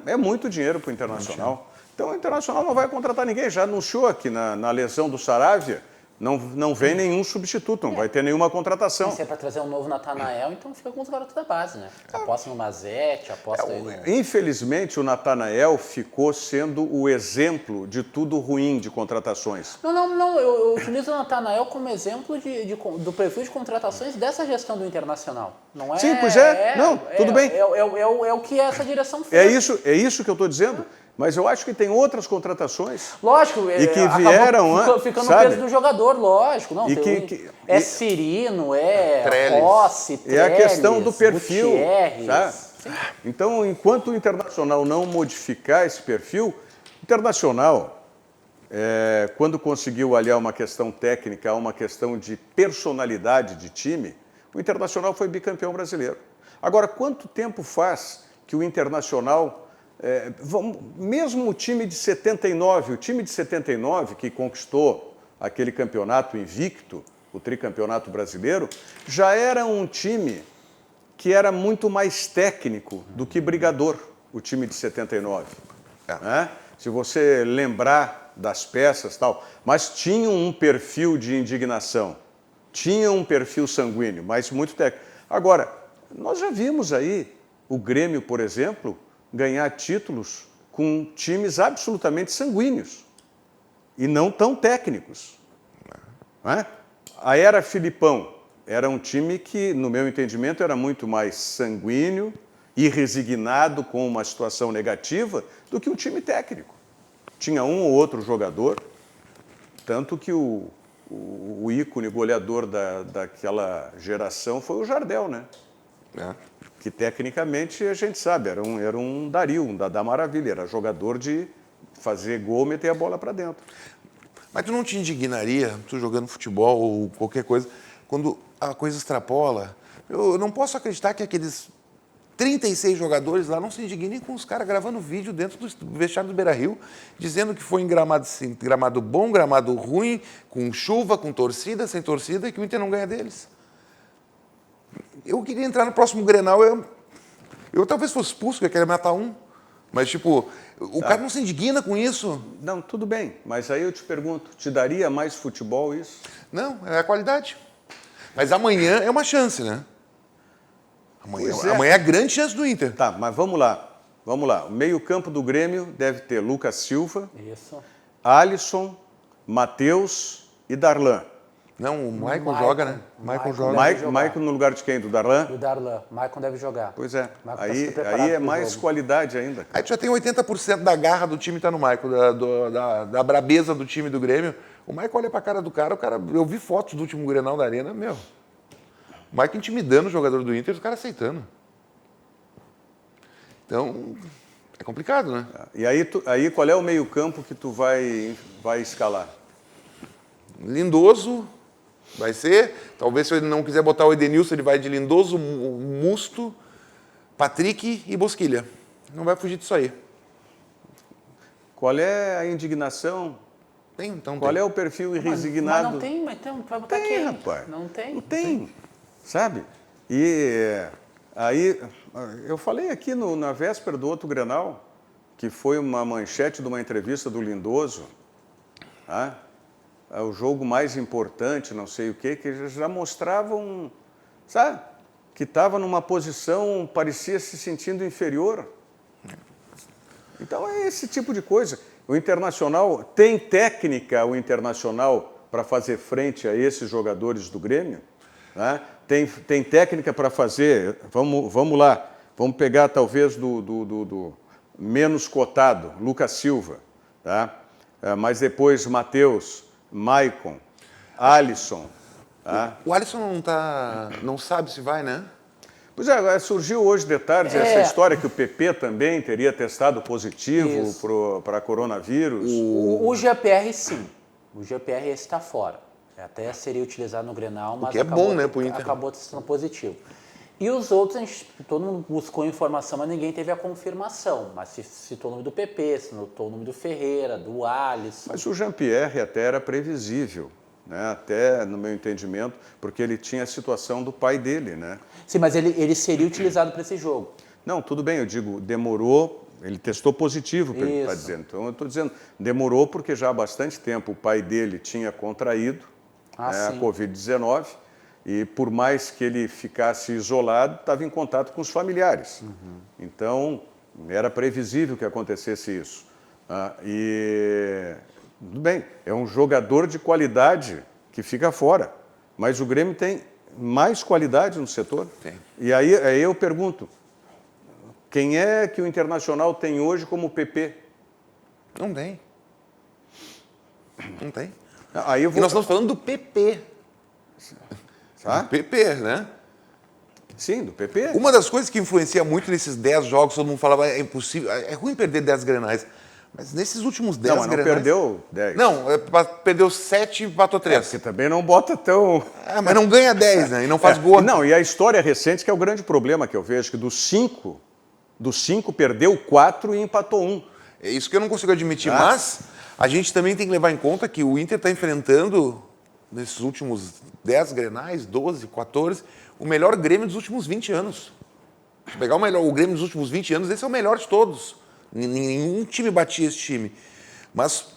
É muito dinheiro para o Internacional. Então o Internacional não vai contratar ninguém. Já anunciou aqui na lesão do Saravia, não vem nenhum substituto, não vai ter nenhuma contratação. Se é para trazer um novo Natanael, então fica com os garotos da base, né? Aposta no Mazete, aposta aí no... Infelizmente, o Natanael ficou sendo o exemplo de tudo ruim de contratações. Não, eu utilizo o Natanael como exemplo do perfil de contratações dessa gestão do Internacional. Não é? Sim, pois é. Tudo bem. É o que essa direção fez. É isso que eu estou dizendo. Mas eu acho que tem outras contratações. Lógico, e que vieram ficando no peso do jogador, lógico. Não, Cirino, Rossi, Trellis, é a questão do perfil. Gutierrez. Então, enquanto o Internacional não modificar esse perfil, o Internacional, quando conseguiu aliar uma questão técnica a uma questão de personalidade de time, o Internacional foi bicampeão brasileiro. Agora, quanto tempo faz que o Internacional... mesmo o time de 79, que conquistou aquele campeonato invicto, o tricampeonato brasileiro, já era um time que era muito mais técnico do que brigador, o time de 79. Né? Se você lembrar das peças e tal, mas tinha um perfil de indignação, tinha um perfil sanguíneo, mas muito técnico. Agora, nós já vimos aí o Grêmio, por exemplo, ganhar títulos com times absolutamente sanguíneos e não tão técnicos. Né? A era Filipão era um time que, no meu entendimento, era muito mais sanguíneo e resignado com uma situação negativa do que um time técnico. Tinha um ou outro jogador, tanto que o ícone goleador daquela geração foi o Jardel, né? Que tecnicamente a gente sabe, era um Dario, um Dadá Maravilha, era jogador de fazer gol, meter a bola para dentro. Mas tu não te indignaria, tu jogando futebol ou qualquer coisa, quando a coisa extrapola? Eu não posso acreditar que aqueles 36 jogadores lá não se indignem com os caras gravando vídeo dentro do vestiário do Beira-Rio, dizendo que foi em gramado bom, gramado ruim, com chuva, com torcida, sem torcida, e que o Inter não ganha deles. Eu queria entrar no próximo Grenal, eu talvez fosse expulso, porque eu queria matar um. Mas, tipo, o cara não se indigna com isso. Não, tudo bem. Mas aí eu te pergunto, te daria mais futebol isso? Não, é a qualidade. Mas amanhã é uma chance, né? Amanhã é a grande chance do Inter. Tá, mas vamos lá. O meio-campo do Grêmio deve ter Lucas Silva, Alisson, Matheus e Darlan. Não, o Maicon joga, né? Maicon joga. Maicon no lugar de quem? Do Darlan? Do Darlan. Maicon deve jogar. Pois é. Aí é mais qualidade ainda. Aí tu já tem 80% da garra do time tá no Maicon, da brabeza do time do Grêmio. O Maicon olha pra cara do cara, eu vi fotos do último Grenal da Arena, meu. O Maicon intimidando o jogador do Inter e os caras aceitando. Então, é complicado, né? E aí qual é o meio-campo que tu vai escalar? Lindoso. Vai ser, talvez se ele não quiser botar o Edenilson, ele vai de Lindoso, Musto, Patrick e Bosquilha. Não vai fugir disso aí. Qual é a indignação? Qual é o perfil resignado? Mas não tem, vai botar quem? Rapaz. Não tem. Não tem, sabe? E aí, eu falei aqui na véspera do outro Grenal, que foi uma manchete de uma entrevista do Lindoso, o jogo mais importante, não sei o quê, que já mostravam, sabe, que estava numa posição, parecia se sentindo inferior. Então é esse tipo de coisa. O Internacional tem técnica, para fazer frente a esses jogadores do Grêmio, né? Tem técnica para fazer, vamos lá, vamos pegar talvez do menos cotado, Lucas Silva. tá? Mas depois Matheus, Maicon, Alisson. Tá? O Alisson não sabe se vai, né? Pois é, agora surgiu hoje de tarde essa história que o PP também teria testado positivo para coronavírus. O GPR sim, o GPR está fora. Até seria utilizado no Grenal, mas bom, né, pro Inter. Acabou testando positivo. E os outros, todo mundo buscou informação, mas ninguém teve a confirmação. Mas se citou o nome do PP, se citou o nome do Ferreira, do Alisson. Mas o Jean-Pierre até era previsível, né? Até no meu entendimento, porque ele tinha a situação do pai dele, né? Sim, mas ele seria utilizado para esse jogo. Não, tudo bem, eu digo, demorou, ele testou positivo, pelo que está dizendo. Então eu estou dizendo, demorou porque já há bastante tempo o pai dele tinha contraído a Covid-19 e por mais que ele ficasse isolado, estava em contato com os familiares. Então, era previsível que acontecesse isso. E, tudo bem, é um jogador de qualidade que fica fora, mas o Grêmio tem mais qualidade no setor. Tem. E aí eu pergunto, quem é que o Internacional tem hoje como PP? Não tem. Não tem. Aí eu E vou... nós estamos falando do PP. Tá? Do PP, né? Sim, do PP. Uma das coisas que influencia muito nesses 10 jogos, todo mundo falava, é impossível, é ruim perder 10 Grenais. Mas nesses últimos 10 Não, mas não Grenais... perdeu 10. Não, perdeu 7 e empatou 3. Você também não bota tão... Mas não ganha 10, né? E não faz gol. Não, e a história recente que é o grande problema que eu vejo, que dos 5 perdeu 4 e empatou 1. É isso que eu não consigo admitir, mas a gente também tem que levar em conta que o Inter está enfrentando, nesses últimos 10 Grenais, 12, 14, o melhor Grêmio dos últimos 20 anos. Se pegar o Grêmio dos últimos 20 anos, esse é o melhor de todos. Nenhum time batia esse time. Mas,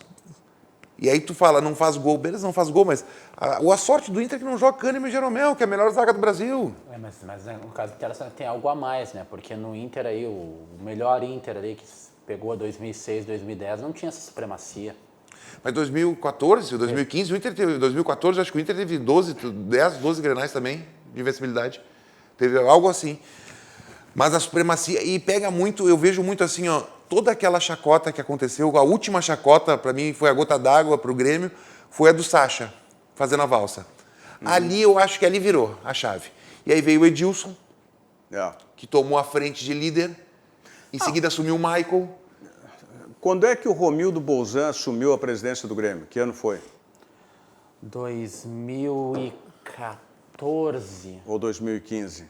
e aí tu fala, não faz gol, beleza, não faz gol, mas a sorte do Inter é que não joga Kahneman e Jeromel, que é a melhor zaga do Brasil. Mas no caso do Internacional tem algo a mais, né? Porque no Inter aí, o melhor Inter ali que pegou 2006, 2010, não tinha essa supremacia. Mas 2014, 2015, o Inter teve, 2014, acho que o Inter teve 12 Grenais também, de invencibilidade. Teve algo assim. Mas a supremacia, e pega muito, eu vejo muito assim, ó, toda aquela chacota que aconteceu, a última chacota, para mim, foi a gota d'água para o Grêmio, foi a do Sacha, fazendo a valsa. Ali, eu acho que ali virou a chave. E aí veio o Edilson, que tomou a frente de líder, em seguida assumiu o Michael. Quando é que o Romildo Bolzan assumiu a presidência do Grêmio? Que ano foi? 2014. Ou 2015?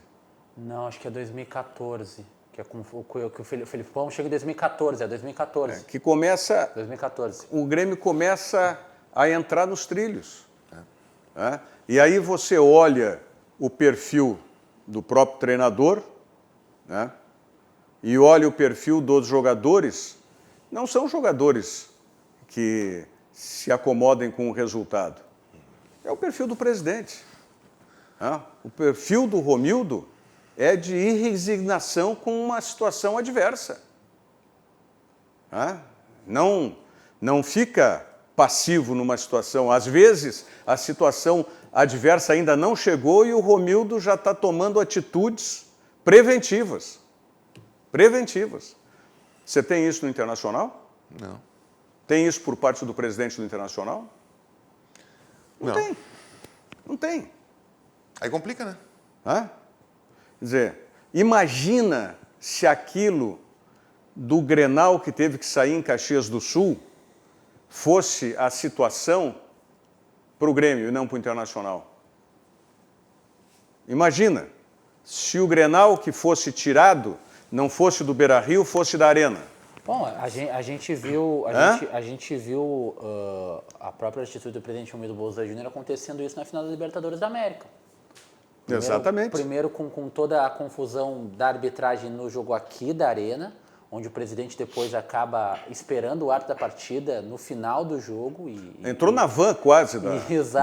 Não, acho que é 2014. Que é com que o Felipão chega em 2014, é 2014. Que começa... 2014. O Grêmio começa a entrar nos trilhos. E aí você olha o perfil do próprio treinador, né? E olha o perfil dos jogadores, não são jogadores que se acomodem com o resultado. É o perfil do presidente. O perfil do Romildo é de irresignação com uma situação adversa. Não fica passivo numa situação. Às vezes, a situação adversa ainda não chegou e o Romildo já está tomando atitudes preventivas. Você tem isso no Internacional? Não. Tem isso por parte do presidente do Internacional? Não tem. Aí complica, né? Quer dizer, imagina se aquilo do Grenal que teve que sair em Caxias do Sul fosse a situação para o Grêmio e não para o Internacional. Imagina se o Grenal que fosse tirado não fosse do Beira-Rio, fosse da Arena. Bom, a gente viu a própria atitude do presidente Romildo Bolzan Júnior acontecendo isso na final da Libertadores da América. Exatamente. Primeiro com toda a confusão da arbitragem no jogo aqui da Arena, onde o presidente depois acaba esperando o árbitro da partida no final do jogo. Entrou na van quase da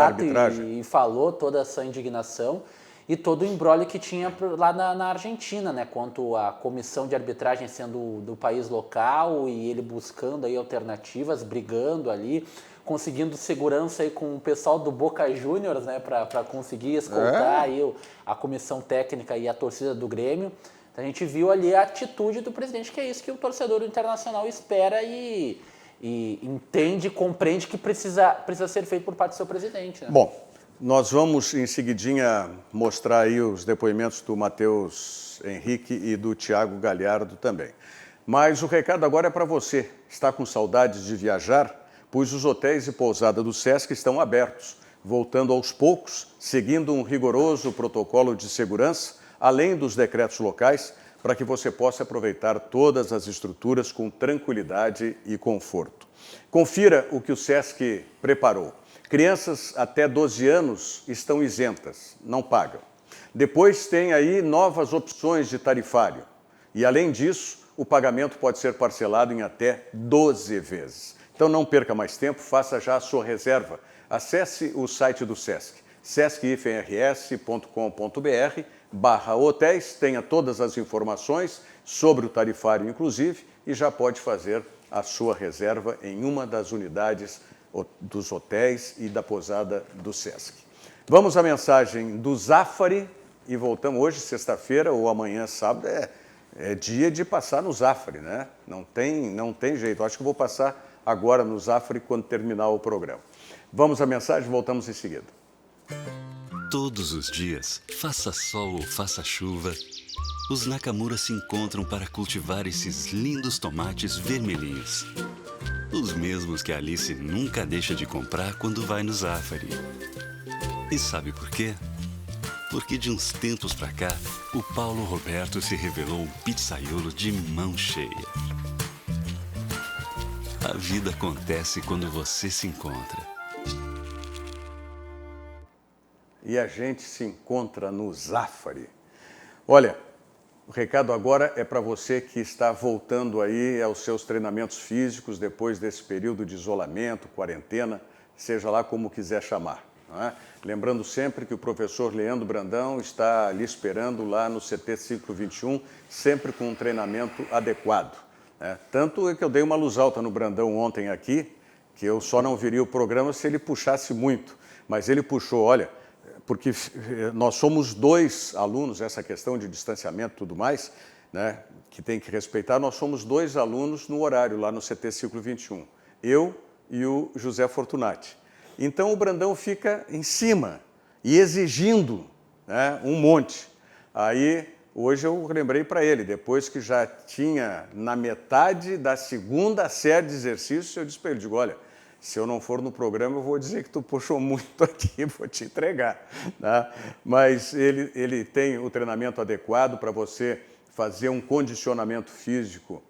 arbitragem. E falou toda essa indignação e todo o imbróglio que tinha lá na Argentina, né? Quanto à comissão de arbitragem sendo do país local e ele buscando aí alternativas, brigando ali, conseguindo segurança aí com o pessoal do Boca Juniors, né? Para conseguir escoltar aí a comissão técnica e a torcida do Grêmio. Então, a gente viu ali a atitude do presidente, que é isso que o torcedor do Internacional espera e e entende, compreende que precisa ser feito por parte do seu presidente. Né? Bom, nós vamos em seguidinha mostrar aí os depoimentos do Matheus Henrique e do Thiago Galhardo também. Mas o recado agora é para você. Está com saudades de viajar? Pois os hotéis e pousada do Sesc estão abertos, voltando aos poucos, seguindo um rigoroso protocolo de segurança, além dos decretos locais, para que você possa aproveitar todas as estruturas com tranquilidade e conforto. Confira o que o Sesc preparou. Crianças até 12 anos estão isentas, não pagam. Depois tem aí novas opções de tarifário. E além disso, o pagamento pode ser parcelado em até 12 vezes. Então não perca mais tempo, faça já a sua reserva. Acesse o site do Sesc, sesc-rs.com.br/hotéis, tenha todas as informações sobre o tarifário, inclusive, e já pode fazer a sua reserva em uma das unidades dos hotéis e da pousada do Sesc. Vamos à mensagem do Zafari e voltamos hoje, sexta-feira, ou amanhã, sábado, é dia de passar no Zafari, né? Não tem jeito. Acho que vou passar agora no Zafari quando terminar o programa. Vamos à mensagem, voltamos em seguida. Todos os dias, faça sol ou faça chuva, os Nakamura se encontram para cultivar esses lindos tomates vermelhinhos. Os mesmos que a Alice nunca deixa de comprar quando vai no Zafari. E sabe por quê? Porque de uns tempos pra cá, o Paulo Roberto se revelou um pizzaiolo de mão cheia. A vida acontece quando você se encontra. E a gente se encontra no Zafari. Olha, o recado agora é para você que está voltando aí aos seus treinamentos físicos depois desse período de isolamento, quarentena, seja lá como quiser chamar. Não é? Lembrando sempre que o professor Leandro Brandão está ali esperando lá no CT Ciclo 21, sempre com um treinamento adequado. Tanto é que eu dei uma luz alta no Brandão ontem aqui, que eu só não viria o programa se ele puxasse muito. Mas ele puxou, olha, porque nós somos 2 alunos, essa questão de distanciamento e tudo mais, né, que tem que respeitar, nós somos 2 alunos no horário lá no CT Ciclo 21, eu e o José Fortunati. Então o Brandão fica em cima e exigindo, né, um monte. Aí hoje eu lembrei para ele, depois que já tinha na metade da segunda série de exercícios, eu disse para ele, digo, olha, se eu não for no programa, eu vou dizer que tu puxou muito aqui, vou te entregar. Tá? Mas ele tem o treinamento adequado para você fazer um condicionamento físico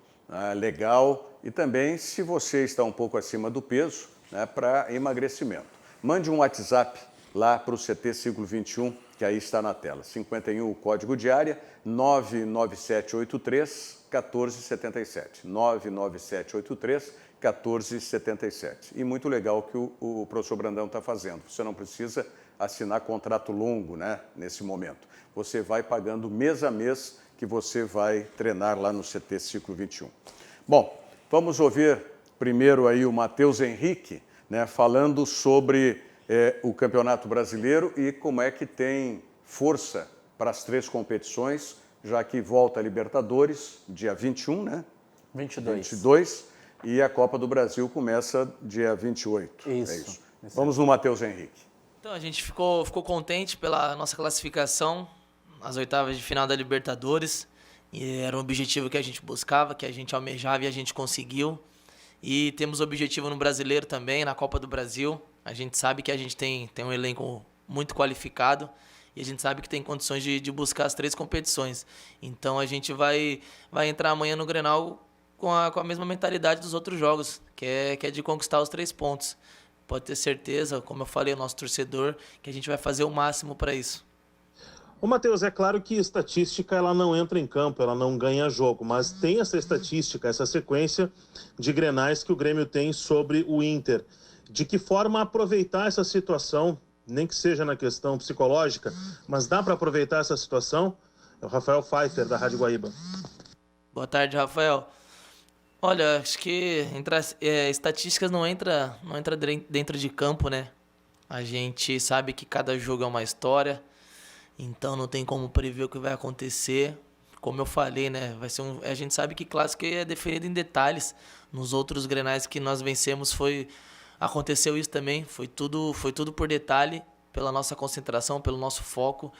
legal e também, se você está um pouco acima do peso, né, para emagrecimento. Mande um WhatsApp lá para o CT Ciclo 21, que aí está na tela. 51, o código de área, 99783-1477. 99783-1477. E muito legal que o professor Brandão está fazendo. Você não precisa assinar contrato longo, né, nesse momento. Você vai pagando mês a mês que você vai treinar lá no CT Ciclo 21. Bom, vamos ouvir primeiro aí o Matheus Henrique, né, falando sobre o Campeonato Brasileiro e como é que tem força para as 3 competições, já que volta a Libertadores, dia 21, né? 22. E a Copa do Brasil começa dia 28. Isso. É isso. Vamos no Matheus Henrique. Então, a gente ficou contente pela nossa classificação às oitavas de final da Libertadores. E era um objetivo que a gente buscava, que a gente almejava e a gente conseguiu. E temos objetivo no Brasileiro também, na Copa do Brasil. A gente sabe que a gente tem um elenco muito qualificado e a gente sabe que tem condições de buscar as 3 competições. Então a gente vai entrar amanhã no Grenal com a mesma mentalidade dos outros jogos, que é de conquistar os 3 pontos. Pode ter certeza, como eu falei, o nosso torcedor, que a gente vai fazer o máximo para isso. Ô, Matheus, é claro que estatística ela não entra em campo, ela não ganha jogo, mas tem essa estatística, essa sequência de grenais que o Grêmio tem sobre o Inter. De que forma aproveitar essa situação, nem que seja na questão psicológica, mas dá para aproveitar essa situação? É o Rafael Pfeiffer, da Rádio Guaíba. Boa tarde, Rafael. Olha, acho que estatísticas não entra dentro de campo, né? A gente sabe que cada jogo é uma história, então não tem como prever o que vai acontecer. Como eu falei, né? A gente sabe que clássico é definido em detalhes. Nos outros Grenais que nós vencemos aconteceu isso também, foi tudo por detalhe, pela nossa concentração, pelo nosso foco.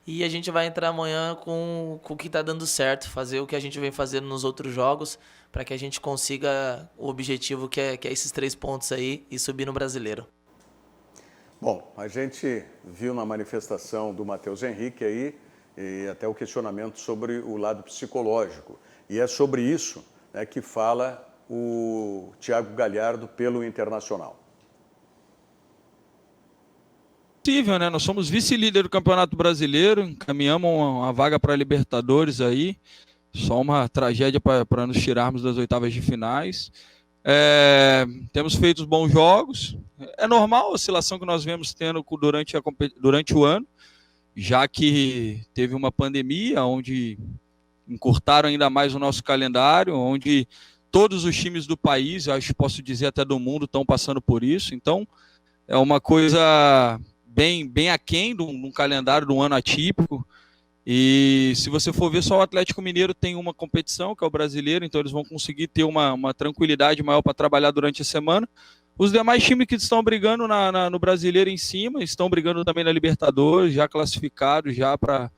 E a gente vai entrar amanhã com o que está dando certo, fazer o que a gente vem fazendo nos outros jogos, para que a gente consiga o objetivo que é esses 3 pontos aí e subir no Brasileiro. Bom, a gente viu na manifestação do Matheus Henrique aí, e até o questionamento sobre o lado psicológico. E é sobre isso, né, que fala o Thiago Galhardo pelo Internacional. Possível, né? Nós somos vice-líder do Campeonato Brasileiro, encaminhamos uma vaga para a Libertadores aí, só uma tragédia para nos tirarmos das oitavas de finais. Temos feito bons jogos, é normal a oscilação que nós vemos tendo durante o ano, já que teve uma pandemia onde encurtaram ainda mais o nosso calendário, onde todos os times do país, acho que posso dizer até do mundo, estão passando por isso. Então, é uma coisa bem aquém de um calendário de um ano atípico. E se você for ver, só o Atlético Mineiro tem uma competição, que é o Brasileiro, então eles vão conseguir ter uma tranquilidade maior para trabalhar durante a semana. Os demais times que estão brigando no Brasileiro em cima, estão brigando também na Libertadores, já classificados já para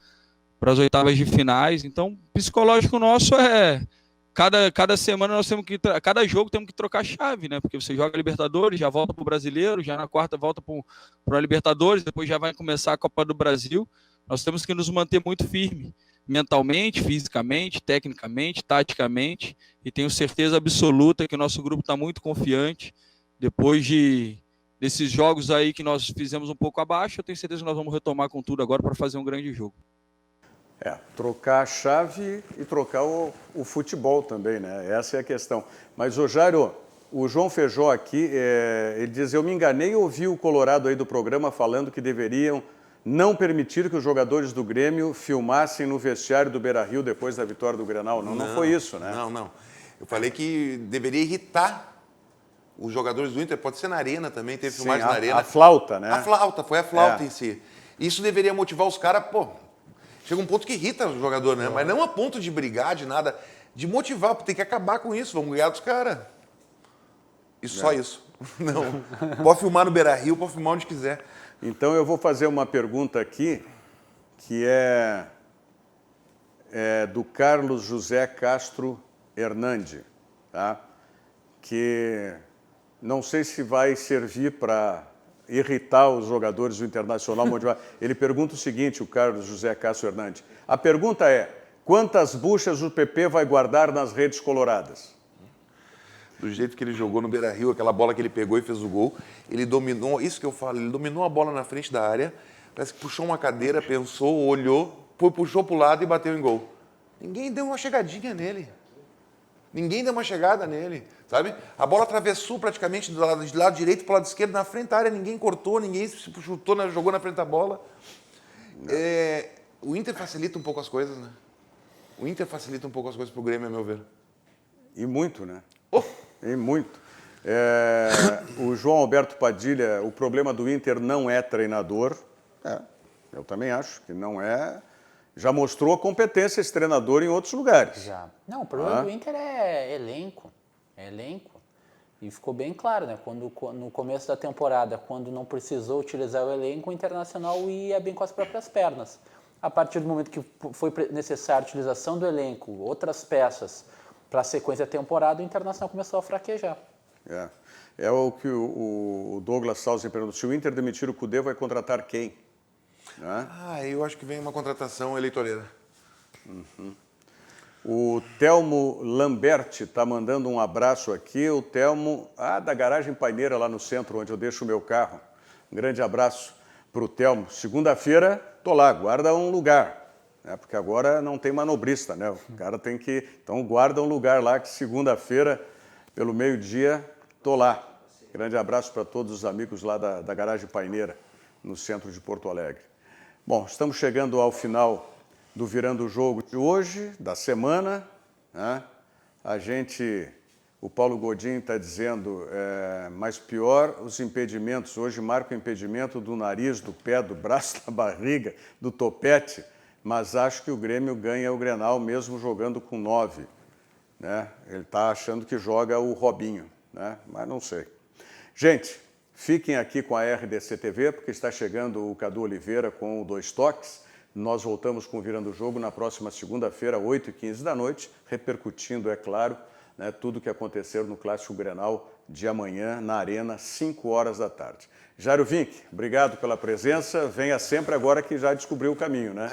as oitavas de finais. Então, o psicológico nosso é... Cada semana nós temos que... Cada jogo temos que trocar chave, né? Porque você joga Libertadores, já volta para o Brasileiro, já na quarta volta para a Libertadores, depois já vai começar a Copa do Brasil. Nós temos que nos manter muito firme, mentalmente, fisicamente, tecnicamente, taticamente, e tenho certeza absoluta que o nosso grupo está muito confiante. Depois desses jogos aí que nós fizemos um pouco abaixo, eu tenho certeza que nós vamos retomar com tudo agora para fazer um grande jogo. Trocar a chave e trocar o futebol também, né? Essa é a questão. Mas, Jairo, o João Feijó aqui, ele diz, eu me enganei e ouvi o Colorado aí do programa falando que deveriam não permitir que os jogadores do Grêmio filmassem no vestiário do Beira-Rio depois da vitória do Grenal. Não foi isso, né? Não. Eu falei que deveria irritar os jogadores do Inter. Pode ser na Arena também, teve filmagem na Arena. A flauta, né? Foi a flauta em si. Isso deveria motivar os caras, chega um ponto que irrita o jogador, né? Mas não a ponto de brigar, de nada, de motivar, tem que acabar com isso, vamos ganhar dos caras. Só isso. Não. Pode filmar no Beira-Rio, pode filmar onde quiser. Então eu vou fazer uma pergunta aqui, que é do Carlos José Castro Hernandi, tá? Que não sei se vai servir para irritar os jogadores do Internacional. Ele pergunta o seguinte, o Carlos José Castro Hernandi. A pergunta é, quantas buchas o PP vai guardar nas redes coloradas? Do jeito que ele jogou no Beira-Rio, aquela bola que ele pegou e fez o gol, ele dominou, isso que eu falo, ele dominou a bola na frente da área, parece que puxou uma cadeira, pensou, olhou, puxou para o lado e bateu em gol. Ninguém deu uma chegadinha nele. Ninguém deu uma chegada nele, sabe? A bola atravessou praticamente do lado direito para o lado esquerdo, na frente da área, ninguém cortou, ninguém se chutou, jogou na frente da bola. O Inter facilita um pouco as coisas, né? O Inter facilita um pouco as coisas para o Grêmio, a meu ver. E muito, né? E muito. O João Alberto Padilha, o problema do Inter não é treinador. Eu também acho que não é. Já mostrou a competência esse treinador em outros lugares. Já. Não, o problema do Inter é elenco. É elenco. E ficou bem claro, né? No começo da temporada, quando não precisou utilizar o elenco, o Internacional ia bem com as próprias pernas. A partir do momento que foi necessária a utilização do elenco, outras peças, para a sequência da temporada, o Internacional começou a fraquejar. É o que o Douglas Salzman perguntou. Se o Inter demitir o Cudê, vai contratar quem? Eu acho que vem uma contratação eleitoreira. O Telmo Lamberti está mandando um abraço aqui. O Telmo, da Garagem Paineira, lá no centro, onde eu deixo o meu carro. Um grande abraço para o Telmo. Segunda-feira, estou lá, guarda um lugar. Porque agora não tem manobrista, né? O cara tem que... Então, guarda um lugar lá que segunda-feira, pelo meio-dia, estou lá. Grande abraço para todos os amigos lá da Garagem Paineira, no centro de Porto Alegre. Bom, estamos chegando ao final do Virando o Jogo de hoje, da semana, né? O Paulo Godinho está dizendo, mas pior os impedimentos. Hoje marca o impedimento do nariz, do pé, do braço, da barriga, do topete. Mas acho que o Grêmio ganha o Grenal mesmo jogando com 9. né? Ele está achando que joga o Robinho, né? Mas não sei. Gente, fiquem aqui com a RDC TV, porque está chegando o Cadu Oliveira com o Dois Toques. Nós voltamos com o Virando o Jogo na próxima segunda-feira, 8h15 da noite, repercutindo, é claro, né, tudo o que aconteceu no Clássico Grenal de amanhã, na Arena, 5 horas da tarde. Jairo Vinck, obrigado pela presença. Venha sempre agora que já descobriu o caminho, né?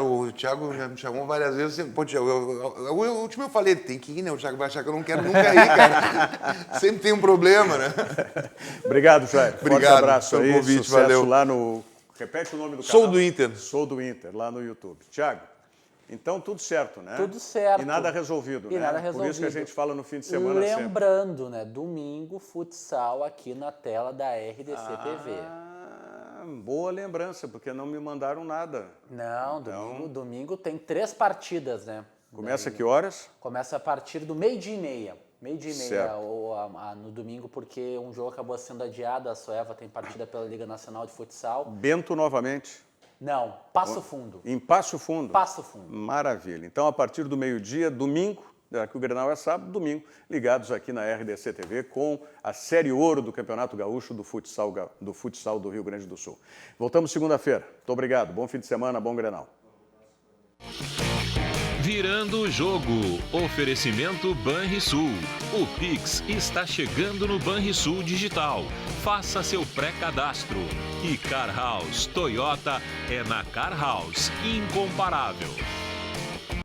O Thiago já me chamou várias vezes. Pô, Thiago, o último eu falei, tem que ir, né? O Thiago vai achar que eu não quero nunca ir, cara. Sempre tem um problema, né? Obrigado, Jairo. Obrigado. Forte abraço aí, convite, sucesso valeu. lá no... Repete o nome do canal. Sou do Inter. Sou do Inter, lá no YouTube. Thiago, então tudo certo, né? Tudo certo. E nada resolvido, E né? nada resolvido. Por isso que a gente fala no fim de semana sempre. Lembrando, né? Domingo, futsal aqui na tela da RDC TV. Boa lembrança, porque não me mandaram nada. Não, Então- domingo tem 3 partidas, né? Começa que horas? Começa a partir do 12h30. Meio-dia e meia Certo. no domingo, porque um jogo acabou sendo adiado. A Soeva tem partida pela Liga Nacional de Futsal. Bento novamente. Não, Passo Fundo. Em Passo Fundo. Passo Fundo. Maravilha. Então, a partir do meio-dia, domingo, que o Grenal é sábado, domingo, ligados aqui na RDC TV com a Série Ouro do Campeonato Gaúcho do futsal do Rio Grande do Sul. Voltamos segunda-feira. Muito obrigado. Bom fim de semana, bom Grenal. Virando o Jogo. Oferecimento Banrisul. O Pix está chegando no Banrisul Digital. Faça seu pré-cadastro. E Car House Toyota é na Car House. Incomparável.